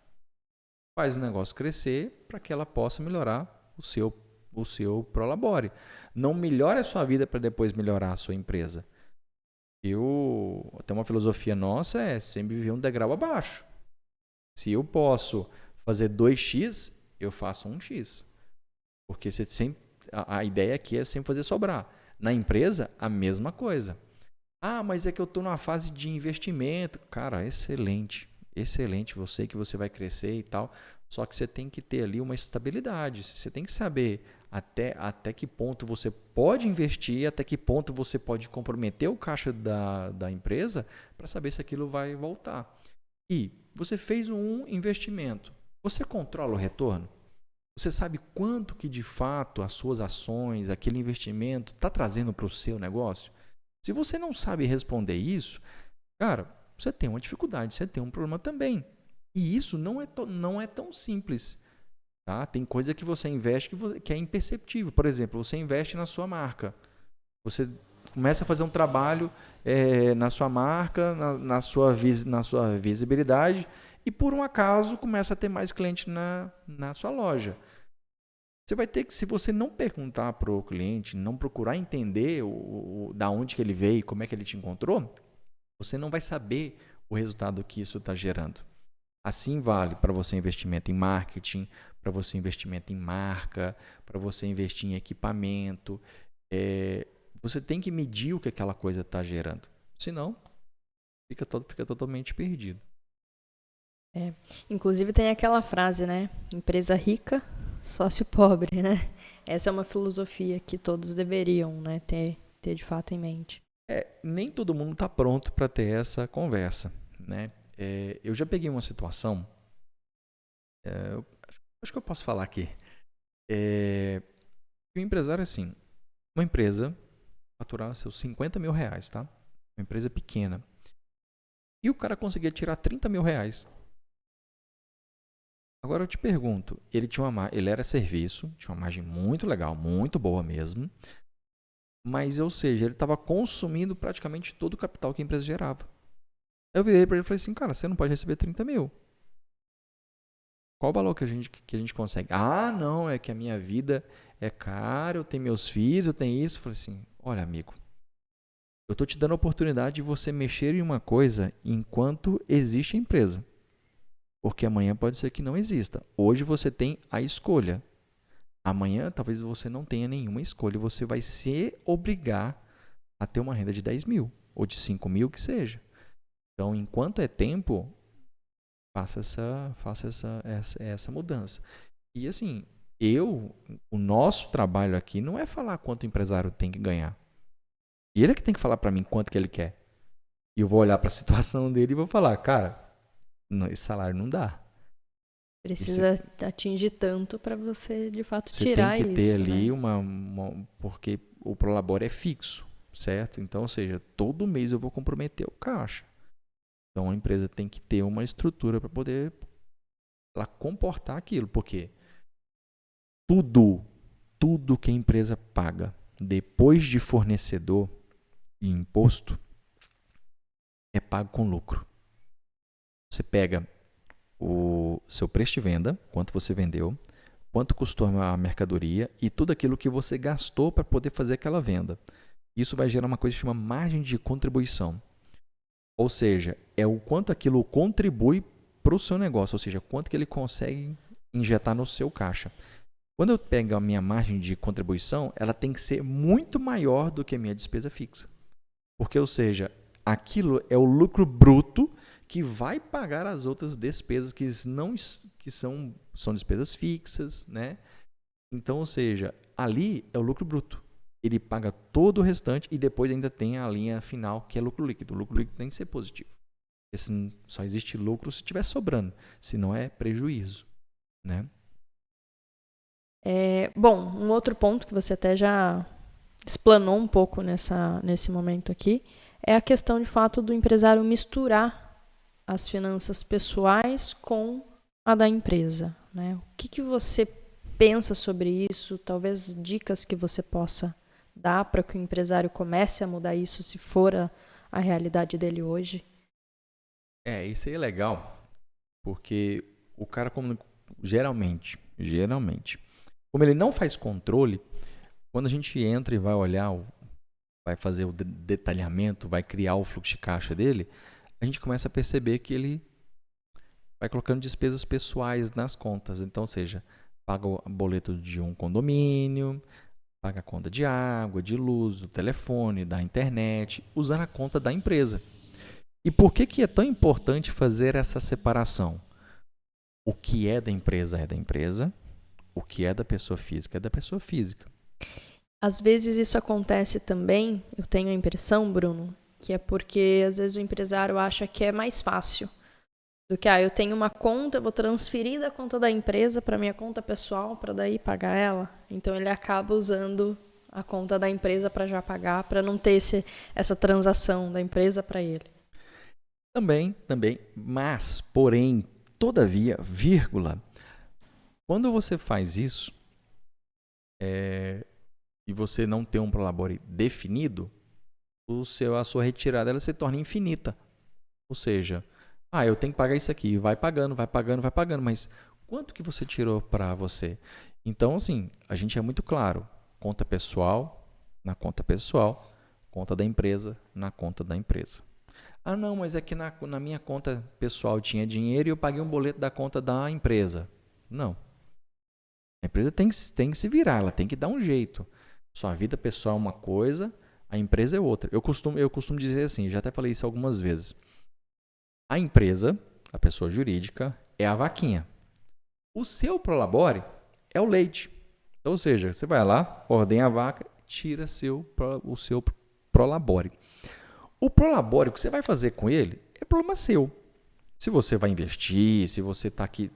faz o negócio crescer para que ela possa melhorar o seu prolabore. Não melhore a sua vida para depois melhorar a sua empresa. Até uma filosofia nossa é sempre viver um degrau abaixo. Se eu posso fazer 2x, eu faço 1x. Porque você sempre, a ideia aqui é sempre fazer sobrar. Na empresa, a mesma coisa. Mas é que eu estou numa fase de investimento. Cara, excelente. Excelente. Você que você vai crescer e tal. Só que você tem que ter ali uma estabilidade. Você tem que saber até que ponto você pode investir, até que ponto você pode comprometer o caixa da empresa para saber se aquilo vai voltar. E você fez um investimento. Você controla o retorno? Você sabe quanto que de fato as suas ações, aquele investimento está trazendo para o seu negócio? Se você não sabe responder isso, cara, você tem uma dificuldade, você tem um problema também. E isso não é tão simples. Tá? Tem coisa que você investe que é imperceptível. Por exemplo, você investe na sua marca. Você começa a fazer um trabalho na sua marca, na sua visibilidade, e por um acaso começa a ter mais cliente na sua loja. Você vai ter que, se você não perguntar para o cliente, não procurar entender da onde que ele veio, como é que ele te encontrou, você não vai saber o resultado que isso está gerando. Assim vale para você investimento em marketing, para você investimento em marca, para você investir em equipamento. Você tem que medir o que aquela coisa está gerando. Senão, fica totalmente perdido. Inclusive tem aquela frase, né? Empresa rica, sócio pobre, né? Essa é uma filosofia que todos deveriam, né, ter de fato em mente. Nem todo mundo está pronto para ter essa conversa, né? Eu já peguei uma situação, acho que eu posso falar aqui. O empresário, assim, uma empresa faturar seus 50 mil reais, tá? Uma empresa pequena. E o cara conseguia tirar 30 mil reais. Agora eu te pergunto, ele era serviço, tinha uma margem muito legal, muito boa mesmo, mas, ou seja, ele estava consumindo praticamente todo o capital que a empresa gerava. Eu virei para ele e falei assim, cara, você não pode receber 30 mil. Qual o valor que a gente consegue? Não, é que a minha vida é cara, eu tenho meus filhos, eu tenho isso. Eu falei assim, olha amigo, eu estou te dando a oportunidade de você mexer em uma coisa enquanto existe a empresa. Porque amanhã pode ser que não exista. Hoje você tem a escolha. Amanhã talvez você não tenha nenhuma escolha. Você vai se obrigar a ter uma renda de 10 mil ou de 5 mil, que seja. Então, enquanto é tempo, faça essa mudança. E assim, o nosso trabalho aqui não é falar quanto o empresário tem que ganhar. E ele é que tem que falar para mim quanto que ele quer. E eu vou olhar para a situação dele e vou falar, cara, esse salário não dá. Precisa atingir tanto para você, de fato, tirar isso. Você tem que ter ali né? porque o prolabore é fixo, certo? Então, ou seja, todo mês eu vou comprometer o caixa. Então, a empresa tem que ter uma estrutura para poder ela comportar aquilo, porque tudo que a empresa paga depois de fornecedor e imposto é pago com lucro. Você pega o seu preço de venda, quanto você vendeu, quanto custou a mercadoria e tudo aquilo que você gastou para poder fazer aquela venda. Isso vai gerar uma coisa que chama margem de contribuição. Ou seja, é o quanto aquilo contribui para o seu negócio, ou seja, quanto que ele consegue injetar no seu caixa. Quando eu pego a minha margem de contribuição, ela tem que ser muito maior do que a minha despesa fixa. Porque, ou seja, aquilo é o lucro bruto que vai pagar as outras despesas que são despesas fixas, né? Então, ou seja, ali é o lucro bruto. Ele paga todo o restante e depois ainda tem a linha final, que é lucro líquido. O lucro líquido tem que ser positivo. Porque só existe lucro se estiver sobrando, senão é prejuízo, né? Bom, um outro ponto que você até já explanou um pouco nesse momento aqui é a questão, de fato, do empresário misturar as finanças pessoais com a da empresa, né? O que você pensa sobre isso? Talvez dicas que você possa dar para que o empresário comece a mudar isso, se for a realidade dele hoje? Isso aí é legal, porque o cara, como geralmente, como ele não faz controle, quando a gente entra e vai olhar, vai fazer o detalhamento, vai criar o fluxo de caixa dele, a gente começa a perceber que ele vai colocando despesas pessoais nas contas. Então, ou seja, paga o boleto de um condomínio, paga a conta de água, de luz, do telefone, da internet, usando a conta da empresa. E por que é tão importante fazer essa separação? O que é da empresa, o que é da pessoa física é da pessoa física. Às vezes isso acontece também, eu tenho a impressão, Bruno, que é porque às vezes o empresário acha que é mais fácil do que, eu tenho uma conta, eu vou transferir da conta da empresa para minha conta pessoal para daí pagar ela. Então ele acaba usando a conta da empresa para já pagar, para não ter essa transação da empresa para ele. Também, mas, porém, todavia, vírgula, quando você faz isso e você não tem um prolabore definido, a sua retirada ela se torna infinita. Ou seja, eu tenho que pagar isso aqui, vai pagando, mas quanto que você tirou para você? Então, assim, a gente é muito claro, conta pessoal, na conta pessoal, conta da empresa, na conta da empresa. Não, mas é que na minha conta pessoal tinha dinheiro e eu paguei um boleto da conta da empresa. Não. A empresa tem que se virar, ela tem que dar um jeito. Sua vida pessoal é uma coisa, a empresa é outra. Eu costumo dizer assim, já até falei isso algumas vezes. A empresa, a pessoa jurídica, é a vaquinha. O seu prolabore é o leite. Ou seja, você vai lá, ordenha a vaca, tira o seu prolabore. O prolabore, o que você vai fazer com ele, é problema seu. Se você vai investir, se você está aqui,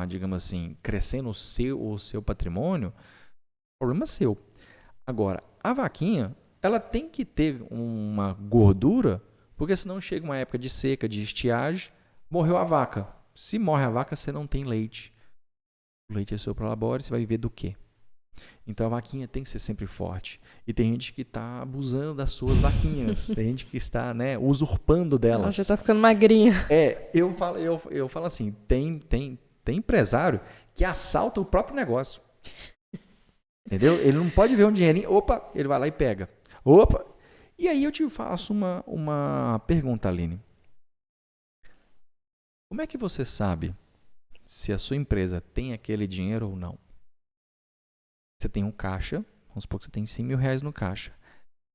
digamos assim, crescendo o seu patrimônio, problema seu. Agora, a vaquinha, ela tem que ter uma gordura, porque senão chega uma época de seca, de estiagem, morreu a vaca. Se morre a vaca, você não tem leite. O leite é seu prolabore, você vai viver do quê? Então a vaquinha tem que ser sempre forte. E tem gente que está abusando das suas vaquinhas. Tem gente que está, usurpando delas. Ela já está ficando magrinha. Eu falo assim, tem empresário que assalta o próprio negócio. Entendeu? Ele não pode ver um dinheirinho, ele vai lá e pega. E aí eu te faço uma pergunta, Aline. Como é que você sabe se a sua empresa tem aquele dinheiro ou não? Você tem um caixa, vamos supor que você tem 100 mil reais no caixa.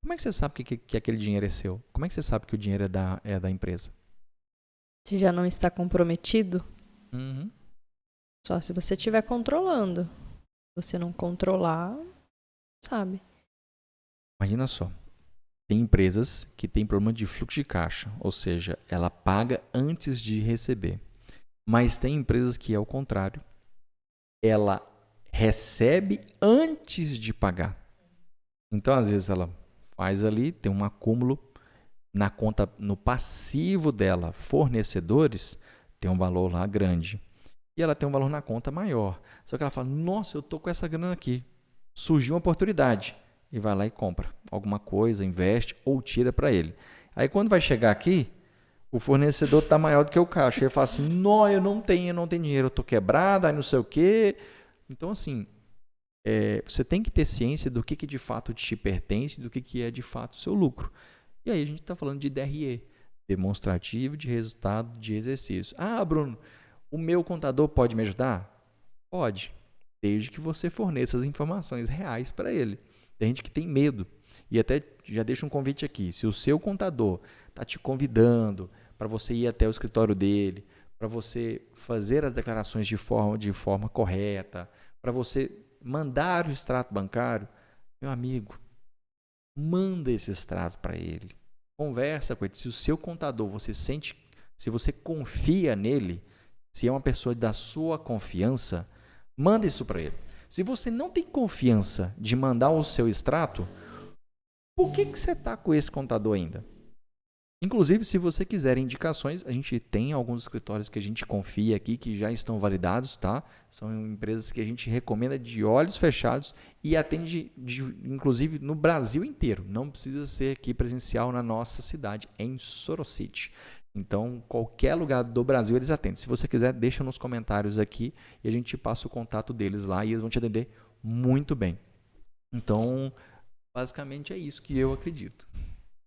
Como é que você sabe que aquele dinheiro é seu? Como é que você sabe que o dinheiro é da empresa? Se já não está comprometido, só se você estiver controlando. Se você não controlar, sabe. Imagina só, tem empresas que têm problema de fluxo de caixa, ou seja, ela paga antes de receber. Mas tem empresas que é o contrário. Ela recebe antes de pagar. Então, às vezes, ela faz ali, tem um acúmulo na conta, no passivo dela, fornecedores, tem um valor lá grande. E ela tem um valor na conta maior. Só que ela fala, nossa, eu estou com essa grana aqui. Surgiu uma oportunidade. e vai lá e compra alguma coisa, investe ou tira para ele. Aí quando vai chegar aqui, o fornecedor está maior do que o caixa. Ele fala assim, não, eu não tenho dinheiro, eu estou quebrado, aí não sei o quê. Então, assim, você tem que ter ciência do que de fato te pertence, do que é de fato o seu lucro. E aí a gente está falando de DRE, demonstrativo de resultado de exercício. Ah, Bruno, o meu contador pode me ajudar? Pode, desde que você forneça as informações reais para ele. Tem gente que tem medo. E até já deixo um convite aqui. Se o seu contador está te convidando para você ir até o escritório dele, para você fazer as declarações de forma correta, para você mandar o extrato bancário, meu amigo, manda esse extrato para ele. Conversa com ele. Se o seu contador, se você confia nele, se é uma pessoa da sua confiança, manda isso para ele. Se você não tem confiança de mandar o seu extrato, por que você está com esse contador ainda? Inclusive, se você quiser indicações, a gente tem alguns escritórios que a gente confia aqui, que já estão validados, tá? São empresas que a gente recomenda de olhos fechados e atende, inclusive, no Brasil inteiro. Não precisa ser aqui presencial na nossa cidade, em Sorocity. Então, qualquer lugar do Brasil eles atendem. Se você quiser, deixa nos comentários aqui e a gente passa o contato deles lá e eles vão te atender muito bem. Então, basicamente é isso que eu acredito.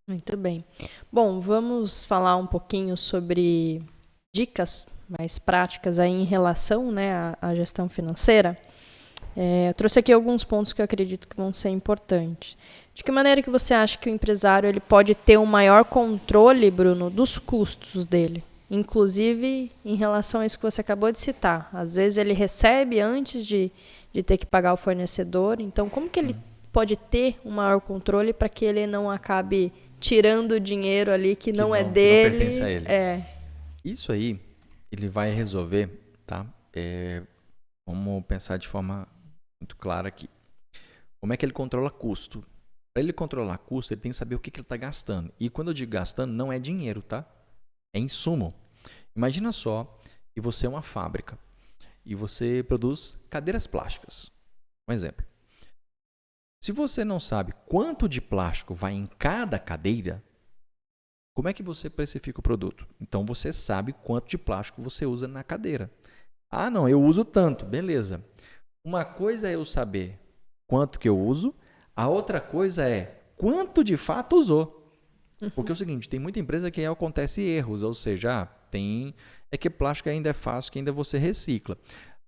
Muito bem. Bom, vamos falar um pouquinho sobre dicas mais práticas aí em relação, né, à gestão financeira. Eu trouxe aqui alguns pontos que eu acredito que vão ser importantes. De que maneira que você acha que o empresário ele pode ter um maior controle, Bruno, dos custos dele? Inclusive em relação a isso que você acabou de citar. Às vezes ele recebe antes de ter que pagar o fornecedor. Então, como que ele pode ter um maior controle para que ele não acabe tirando dinheiro ali que não é dele? Que não pertence a ele. Isso aí, ele vai resolver, tá? Vamos pensar de forma muito clara aqui. Como é que ele controla custo? Para ele controlar custo, ele tem que saber o que ele está gastando. E quando eu digo gastando, não é dinheiro, tá? É insumo. Imagina só que você é uma fábrica e você produz cadeiras plásticas. Um exemplo. Se você não sabe quanto de plástico vai em cada cadeira, como é que você precifica o produto? Então você sabe quanto de plástico você usa na cadeira. Ah, não, eu uso tanto. Beleza. Uma coisa é eu saber quanto que eu uso, a outra coisa é quanto de fato usou. Porque é o seguinte, tem muita empresa que acontece erros, ou seja, é que plástico ainda é fácil, que ainda você recicla.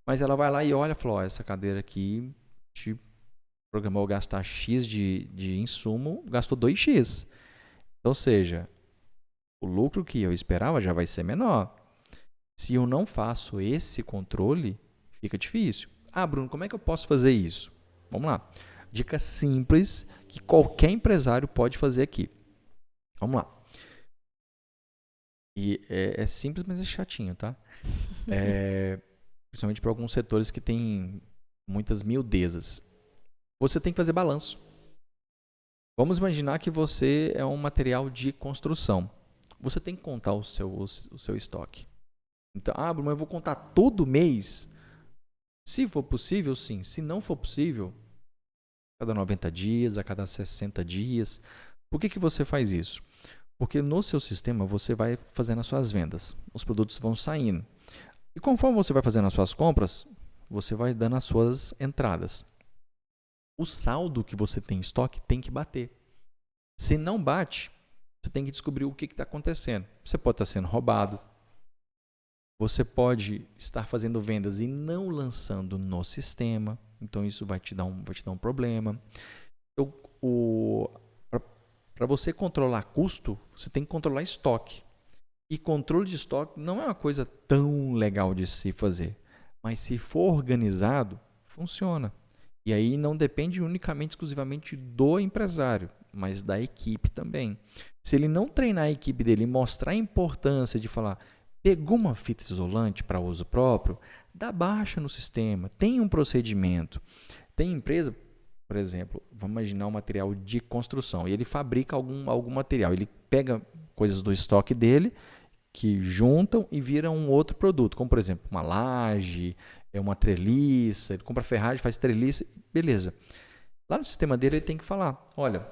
Mas ela vai lá e olha e fala, essa cadeira aqui te programou gastar X de insumo, gastou 2X. Ou seja, o lucro que eu esperava já vai ser menor. Se eu não faço esse controle, fica difícil. Ah, Bruno, como é que eu posso fazer isso? Vamos lá. Dica simples que qualquer empresário pode fazer aqui. Vamos lá. E é simples, mas é chatinho, tá? Principalmente para alguns setores que têm muitas miudezas. Você tem que fazer balanço. Vamos imaginar que você é um material de construção. Você tem que contar o seu estoque. Então, Bruno, eu vou contar todo mês. Se for possível, sim. Se não for possível, a cada 90 dias, a cada 60 dias. Por que você faz isso? Porque no seu sistema você vai fazendo as suas vendas. Os produtos vão saindo. E conforme você vai fazendo as suas compras, você vai dando as suas entradas. O saldo que você tem em estoque tem que bater. Se não bate, você tem que descobrir o que está acontecendo. Você pode estar sendo roubado. Você pode estar fazendo vendas e não lançando no sistema. Então, isso vai te dar um problema. Então, para você controlar custo, você tem que controlar estoque. E controle de estoque não é uma coisa tão legal de se fazer. Mas se for organizado, funciona. E aí não depende unicamente, exclusivamente do empresário, mas da equipe também. Se ele não treinar a equipe dele e mostrar a importância de falar, pegou uma fita isolante para uso próprio, dá baixa no sistema, tem um procedimento. Tem empresa, por exemplo, vamos imaginar um material de construção, e ele fabrica algum material, ele pega coisas do estoque dele, que juntam e viram um outro produto, como por exemplo, uma laje, uma treliça, ele compra ferragem, faz treliça, beleza. Lá no sistema dele, ele tem que falar, olha,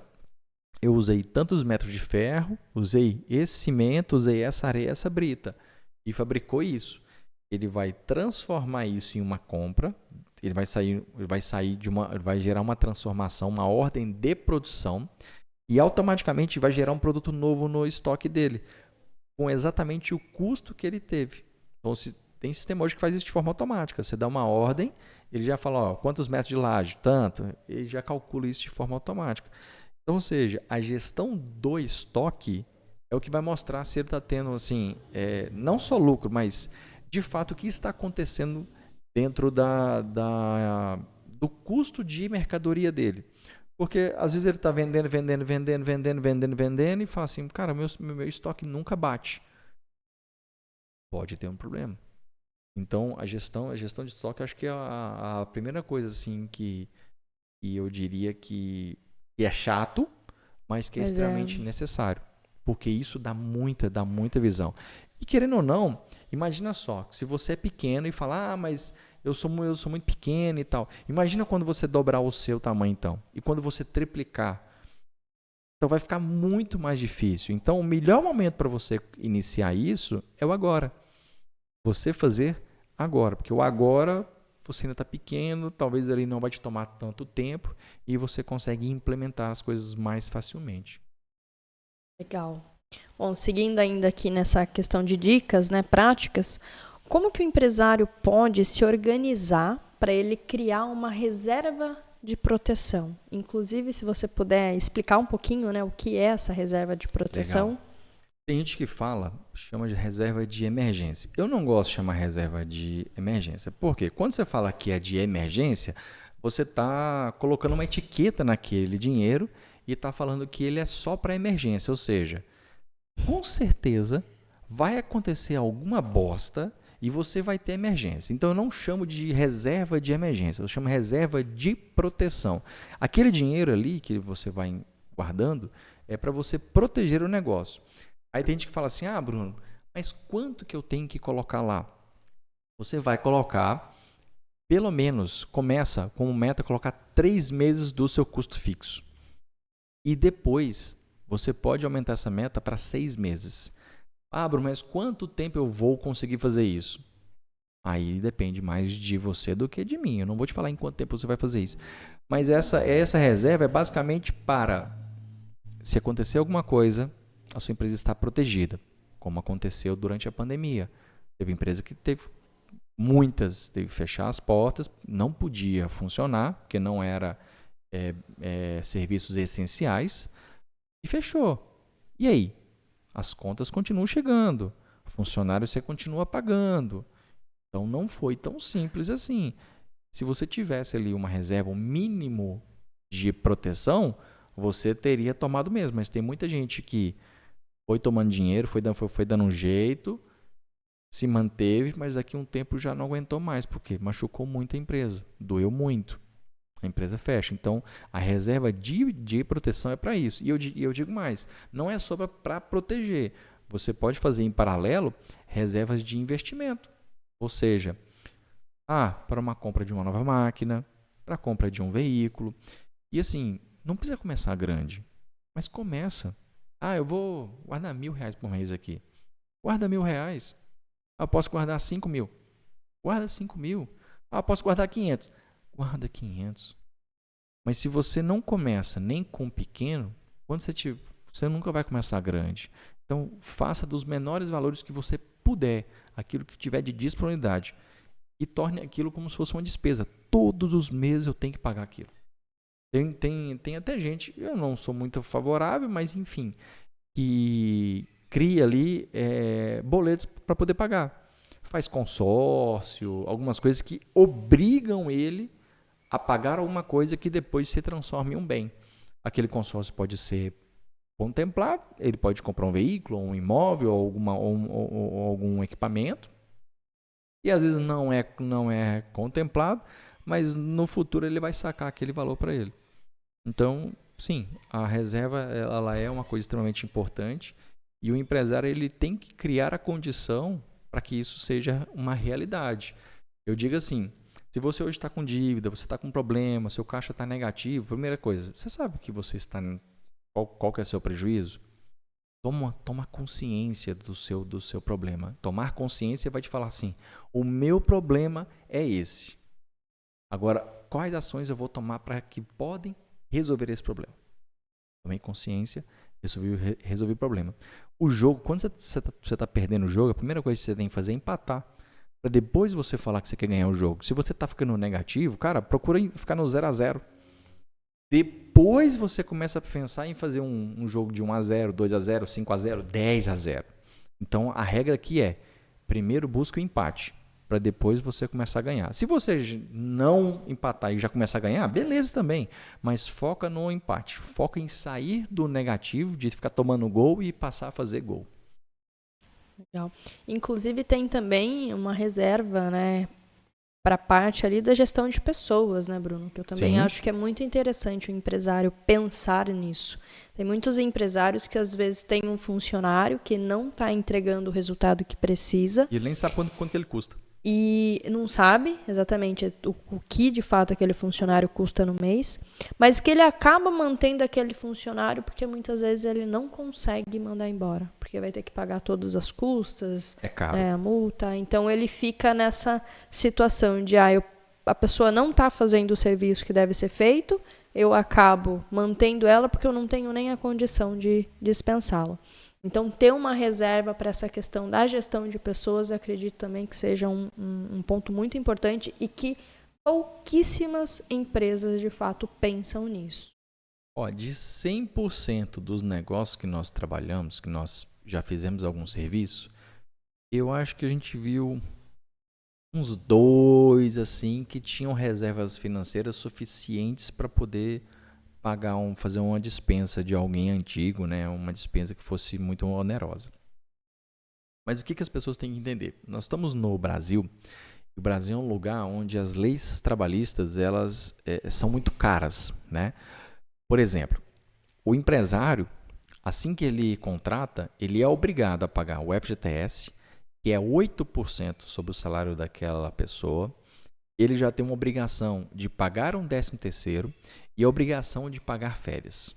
eu usei tantos metros de ferro, usei esse cimento, usei essa areia, essa brita, e fabricou isso. Ele vai transformar isso em uma compra, ele vai gerar uma transformação, uma ordem de produção, e automaticamente vai gerar um produto novo no estoque dele, com exatamente o custo que ele teve. Então, tem sistema hoje que faz isso de forma automática. Você dá uma ordem, ele já fala, ó, quantos metros de laje, tanto, ele já calcula isso de forma automática. Então, ou seja, a gestão do estoque é o que vai mostrar se ele está tendo, assim, não só lucro, mas de fato o que está acontecendo dentro do custo de mercadoria dele. Porque às vezes ele está vendendo e fala assim, cara, meu estoque nunca bate. Pode ter um problema. Então, a gestão de estoque, acho que é a primeira coisa assim, que eu diria que é chato, mas que é extremamente necessário. Porque isso dá muita visão. E querendo ou não, imagina só, se você é pequeno e fala, mas eu sou muito pequeno e tal. Imagina quando você dobrar o seu tamanho, então. E quando você triplicar. Então vai ficar muito mais difícil. Então o melhor momento para você iniciar isso é o agora. Você fazer agora. Porque o agora você ainda está pequeno, talvez ele não vai te tomar tanto tempo e você consegue implementar as coisas mais facilmente. Legal. Bom, seguindo ainda aqui nessa questão de dicas, né, práticas, como que o empresário pode se organizar para ele criar uma reserva de proteção? Inclusive, se você puder explicar um pouquinho, né, o que é essa reserva de proteção. Legal. Tem gente que chama de reserva de emergência. Eu não gosto de chamar reserva de emergência. Por quê? Quando você fala que é de emergência, você está colocando uma etiqueta naquele dinheiro e está falando que ele é só para emergência. Ou seja, com certeza vai acontecer alguma bosta e você vai ter emergência. Então eu não chamo de reserva de emergência, eu chamo de reserva de proteção. Aquele dinheiro ali que você vai guardando é para você proteger o negócio. Aí tem gente que fala assim, Bruno, mas quanto que eu tenho que colocar lá? Você vai colocar, pelo menos, começa como meta colocar 3 meses do seu custo fixo. E depois, você pode aumentar essa meta para 6 meses. Bruno, mas quanto tempo eu vou conseguir fazer isso? Aí depende mais de você do que de mim. Eu não vou te falar em quanto tempo você vai fazer isso. Mas essa reserva é basicamente para, se acontecer alguma coisa, a sua empresa está protegida, como aconteceu durante a pandemia. Teve empresa que teve que fechar as portas, não podia funcionar, porque não era serviços essenciais, e fechou. E aí? As contas continuam chegando, o funcionário você continua pagando. Então não foi tão simples assim. Se você tivesse ali uma reserva, um mínimo de proteção, você teria tomado mesmo. Mas tem muita gente que foi tomando dinheiro, foi dando um jeito, se manteve, mas daqui a um tempo já não aguentou mais, porque machucou muito a empresa, doeu muito. A empresa fecha. Então, a reserva de proteção é para isso. E eu digo mais, não é só para proteger. Você pode fazer em paralelo reservas de investimento. Ou seja, para uma compra de uma nova máquina, para a compra de um veículo. E assim, não precisa começar grande, mas começa. Eu vou guardar R$1.000 por mês aqui. Guarda R$1.000. Eu posso guardar 5.000. Guarda 5.000. Eu posso guardar 500. Guarda 500. Mas se você não começa nem com pequeno, quando você nunca vai começar grande. Então, faça dos menores valores que você puder, aquilo que tiver de disponibilidade, e torne aquilo como se fosse uma despesa. Todos os meses eu tenho que pagar aquilo. Tem até gente, eu não sou muito favorável, mas enfim, que cria ali boletos para poder pagar. Faz consórcio, algumas coisas que obrigam ele a pagar alguma coisa que depois se transforma em um bem. Aquele consórcio pode ser contemplado, ele pode comprar um veículo, um imóvel, ou algum equipamento, e às vezes não é contemplado, mas no futuro ele vai sacar aquele valor para ele. Então, sim, a reserva ela é uma coisa extremamente importante e o empresário ele tem que criar a condição para que isso seja uma realidade. Eu digo assim, Se você hoje está com dívida, você está com problema, seu caixa está negativo, primeira coisa, você sabe que você está qual que é o seu prejuízo? Toma consciência do seu problema. Tomar consciência vai te falar assim, o meu problema é esse. Agora, quais ações eu vou tomar para que podem resolver esse problema? Tomei consciência, resolvi o problema. O jogo, quando você está perdendo o jogo, a primeira coisa que você tem que fazer é empatar. Para depois você falar que você quer ganhar o jogo. Se você está ficando negativo, cara, procura ficar no 0-0. Depois você começa a pensar em fazer um jogo de 1-0, 2-0, 5-0, 10-0. Então a regra aqui é, primeiro busca o empate, para depois você começar a ganhar. Se você não empatar e já começar a ganhar, beleza também, mas foca no empate. Foca em sair do negativo, de ficar tomando gol e passar a fazer gol. Legal. Inclusive tem também uma reserva, né, para a parte ali da gestão de pessoas, né, Bruno? Que eu também acho que é muito interessante o empresário pensar nisso. Tem muitos empresários que às vezes têm um funcionário que não está entregando o resultado que precisa. E ele nem sabe quanto ele custa. E não sabe exatamente o que de fato aquele funcionário custa no mês, mas que ele acaba mantendo aquele funcionário porque muitas vezes ele não consegue mandar embora, porque vai ter que pagar todas as custas, é caro. A multa. Então ele fica nessa situação de a pessoa não está fazendo o serviço que deve ser feito, eu acabo mantendo ela porque eu não tenho nem a condição de dispensá-la. Então, ter uma reserva para essa questão da gestão de pessoas, eu acredito também que seja um ponto muito importante e que pouquíssimas empresas, de fato, pensam nisso. De 100% dos negócios que nós trabalhamos, que nós já fizemos algum serviço, eu acho que a gente viu uns 2, assim, que tinham reservas financeiras suficientes para poder fazer uma dispensa de alguém antigo, né? Uma dispensa que fosse muito onerosa. Mas o que as pessoas têm que entender? Nós estamos no Brasil, e o Brasil é um lugar onde as leis trabalhistas elas são muito caras, né? Por exemplo, o empresário, assim que ele contrata, ele é obrigado a pagar o FGTS, que é 8% sobre o salário daquela pessoa. Ele já tem uma obrigação de pagar um 13º e a obrigação de pagar férias.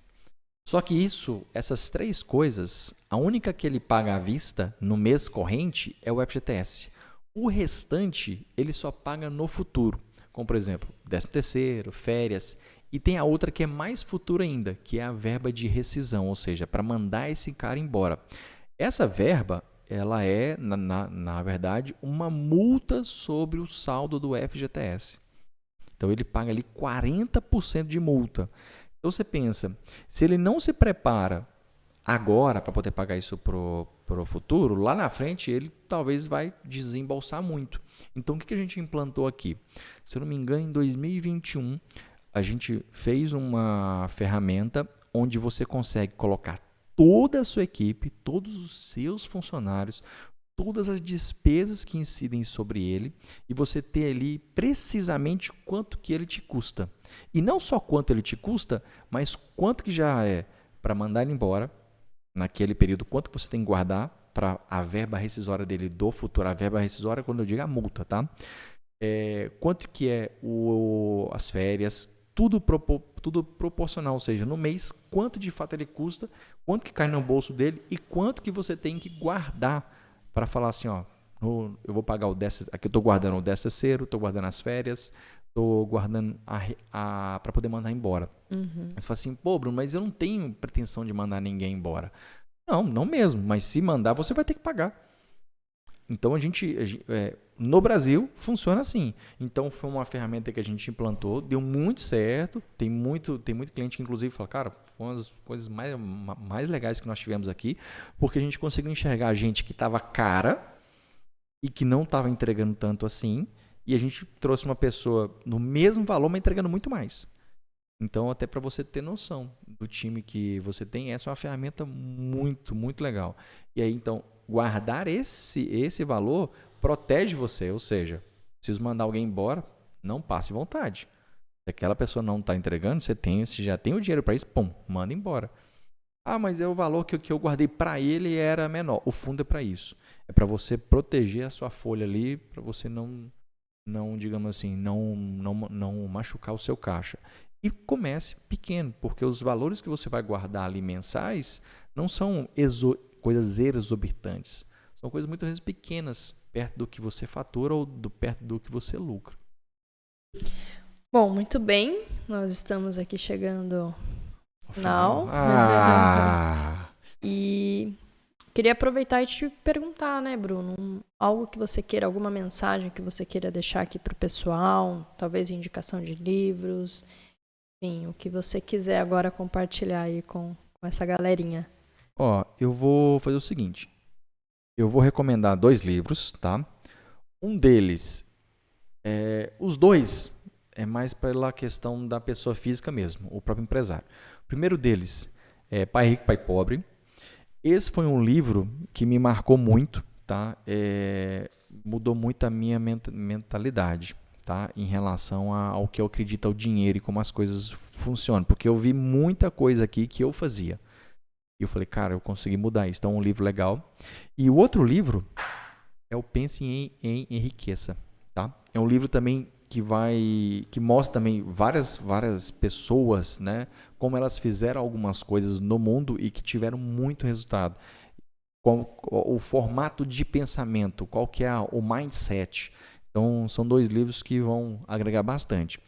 Só que essas 3 coisas, a única que ele paga à vista no mês corrente é o FGTS. O restante ele só paga no futuro, como por exemplo, 13º, férias, e tem a outra que é mais futura ainda, que é a verba de rescisão, ou seja, para mandar esse cara embora. Essa verba, ela é, na verdade, uma multa sobre o saldo do FGTS. Então, ele paga ali 40% de multa. Então, você pensa, se ele não se prepara agora para poder pagar isso pro futuro, lá na frente ele talvez vai desembolsar muito. Então, o que a gente implantou aqui? Se eu não me engano, em 2021, a gente fez uma ferramenta onde você consegue colocar toda a sua equipe, todos os seus funcionários, todas as despesas que incidem sobre ele e você ter ali precisamente quanto que ele te custa. E não só quanto ele te custa, mas quanto que já é para mandar ele embora naquele período, quanto que você tem que guardar para a verba rescisória dele do futuro. A verba rescisória, quando eu digo a multa, tá? Quanto que é as férias, tudo proporcional, ou seja, no mês, quanto de fato ele custa, quanto que cai no bolso dele e quanto que você tem que guardar para falar assim, eu vou pagar aqui eu estou guardando o 13º, estou guardando as férias, estou guardando para poder mandar embora. Uhum. Você fala assim, pô, Bruno, mas eu não tenho pretensão de mandar ninguém embora. Não mesmo, mas se mandar, você vai ter que pagar. Então, no Brasil, funciona assim. Então, foi uma ferramenta que a gente implantou, deu muito certo. Tem muito cliente que, inclusive, fala, cara, foi uma das coisas mais legais que nós tivemos aqui, porque a gente conseguiu enxergar a gente que estava cara e que não estava entregando tanto assim, e a gente trouxe uma pessoa no mesmo valor, mas entregando muito mais. Então, até para você ter noção do time que você tem, essa é uma ferramenta muito, muito legal. E aí, então, guardar esse valor protege você, ou seja, preciso mandar alguém embora, não passe vontade. Se aquela pessoa não está entregando, você já tem o dinheiro para isso, manda embora. Mas o valor que eu guardei para ele era menor. O fundo é para isso. É para você proteger a sua folha ali, para você não digamos assim, não machucar o seu caixa. E comece pequeno, porque os valores que você vai guardar ali mensais não são coisas exorbitantes. São coisas muitas vezes pequenas, perto do que você fatura ou perto do que você lucra. Bom, muito bem. Nós estamos aqui chegando ao final. E queria aproveitar e te perguntar, né, Bruno? Algo que você queira, alguma mensagem que você queira deixar aqui para o pessoal, talvez indicação de livros, enfim, o que você quiser agora compartilhar aí com essa galerinha. Eu vou fazer o seguinte. Eu vou recomendar 2 livros, tá? Um deles, os dois, é mais pela questão da pessoa física mesmo, o próprio empresário. O primeiro deles é Pai Rico, Pai Pobre. Esse foi um livro que me marcou muito, tá? Mudou muito a minha mentalidade, tá? Em relação ao que eu acredito ao dinheiro e como as coisas funcionam. Porque eu vi muita coisa aqui que eu fazia. E eu falei, cara, eu consegui mudar isso. Então, é um livro legal. E o outro livro é o Pense em Enriqueça, tá? É um livro também que mostra também várias pessoas, né? Como elas fizeram algumas coisas no mundo e que tiveram muito resultado. O formato de pensamento, qual que é o mindset. Então, são 2 livros que vão agregar bastante.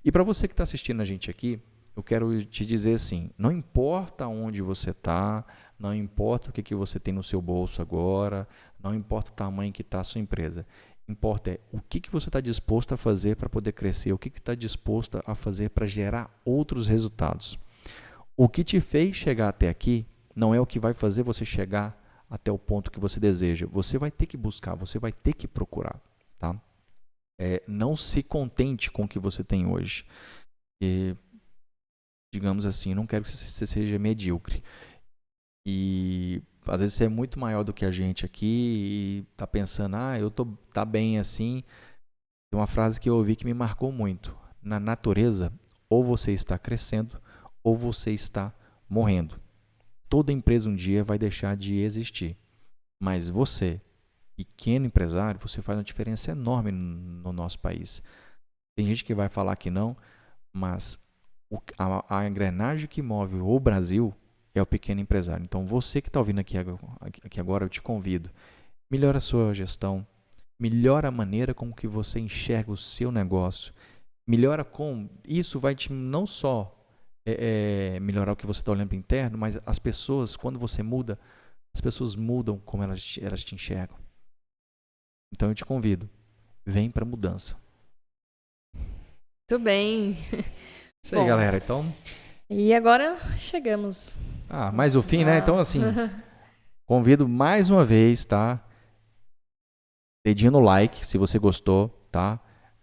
E para você que está assistindo a gente aqui, eu quero te dizer assim, não importa onde você está, não importa o que você tem no seu bolso agora, não importa o tamanho que está a sua empresa. Importa o que você está disposto a fazer para poder crescer, o que está disposto a fazer para gerar outros resultados. O que te fez chegar até aqui não é o que vai fazer você chegar até o ponto que você deseja. Você vai ter que buscar, você vai ter que procurar. Tá? Não se contente com o que você tem hoje. Digamos assim, não quero que você seja medíocre. E às vezes você é muito maior do que a gente aqui e tá pensando, tá bem assim. Tem uma frase que eu ouvi que me marcou muito. Na natureza, ou você está crescendo, ou você está morrendo. Toda empresa um dia vai deixar de existir. Mas você, pequeno empresário, você faz uma diferença enorme no nosso país. Tem gente que vai falar que não, mas a engrenagem que move o Brasil é o pequeno empresário. Então, você que está ouvindo aqui agora, eu te convido. Melhora a sua gestão, melhora a maneira com que você enxerga o seu negócio, melhora com... Isso vai te não só melhorar o que você está olhando para o interno, mas as pessoas, quando você muda, as pessoas mudam como elas te enxergam. Então, eu te convido. Vem para a mudança. Muito bem. Isso aí, galera. Então... E agora chegamos. Mais o fim, né? Então, assim, convido mais uma vez, tá? Dedinho no like, se você gostou, tá?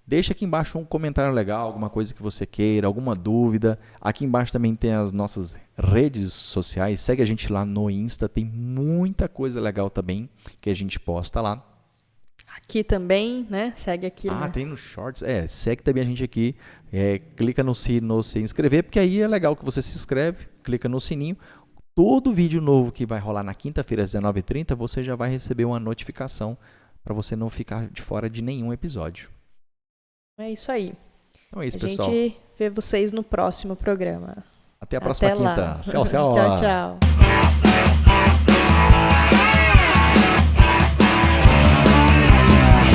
Deixa aqui embaixo um comentário legal, alguma coisa que você queira, alguma dúvida. Aqui embaixo também tem as nossas redes sociais. Segue a gente lá no Insta, tem muita coisa legal também que a gente posta lá. Aqui também, né? Segue aqui. Né? Tem no Shorts. Segue também a gente aqui. Clica no se inscrever, porque aí é legal que você se inscreve, clica no sininho. Todo vídeo novo que vai rolar na quinta-feira às 19h30, você já vai receber uma notificação para você não ficar de fora de nenhum episódio. É isso aí. Então é isso, pessoal. A gente vê vocês no próximo programa. Até a próxima quinta. Tchau, tchau. Tchau, tchau.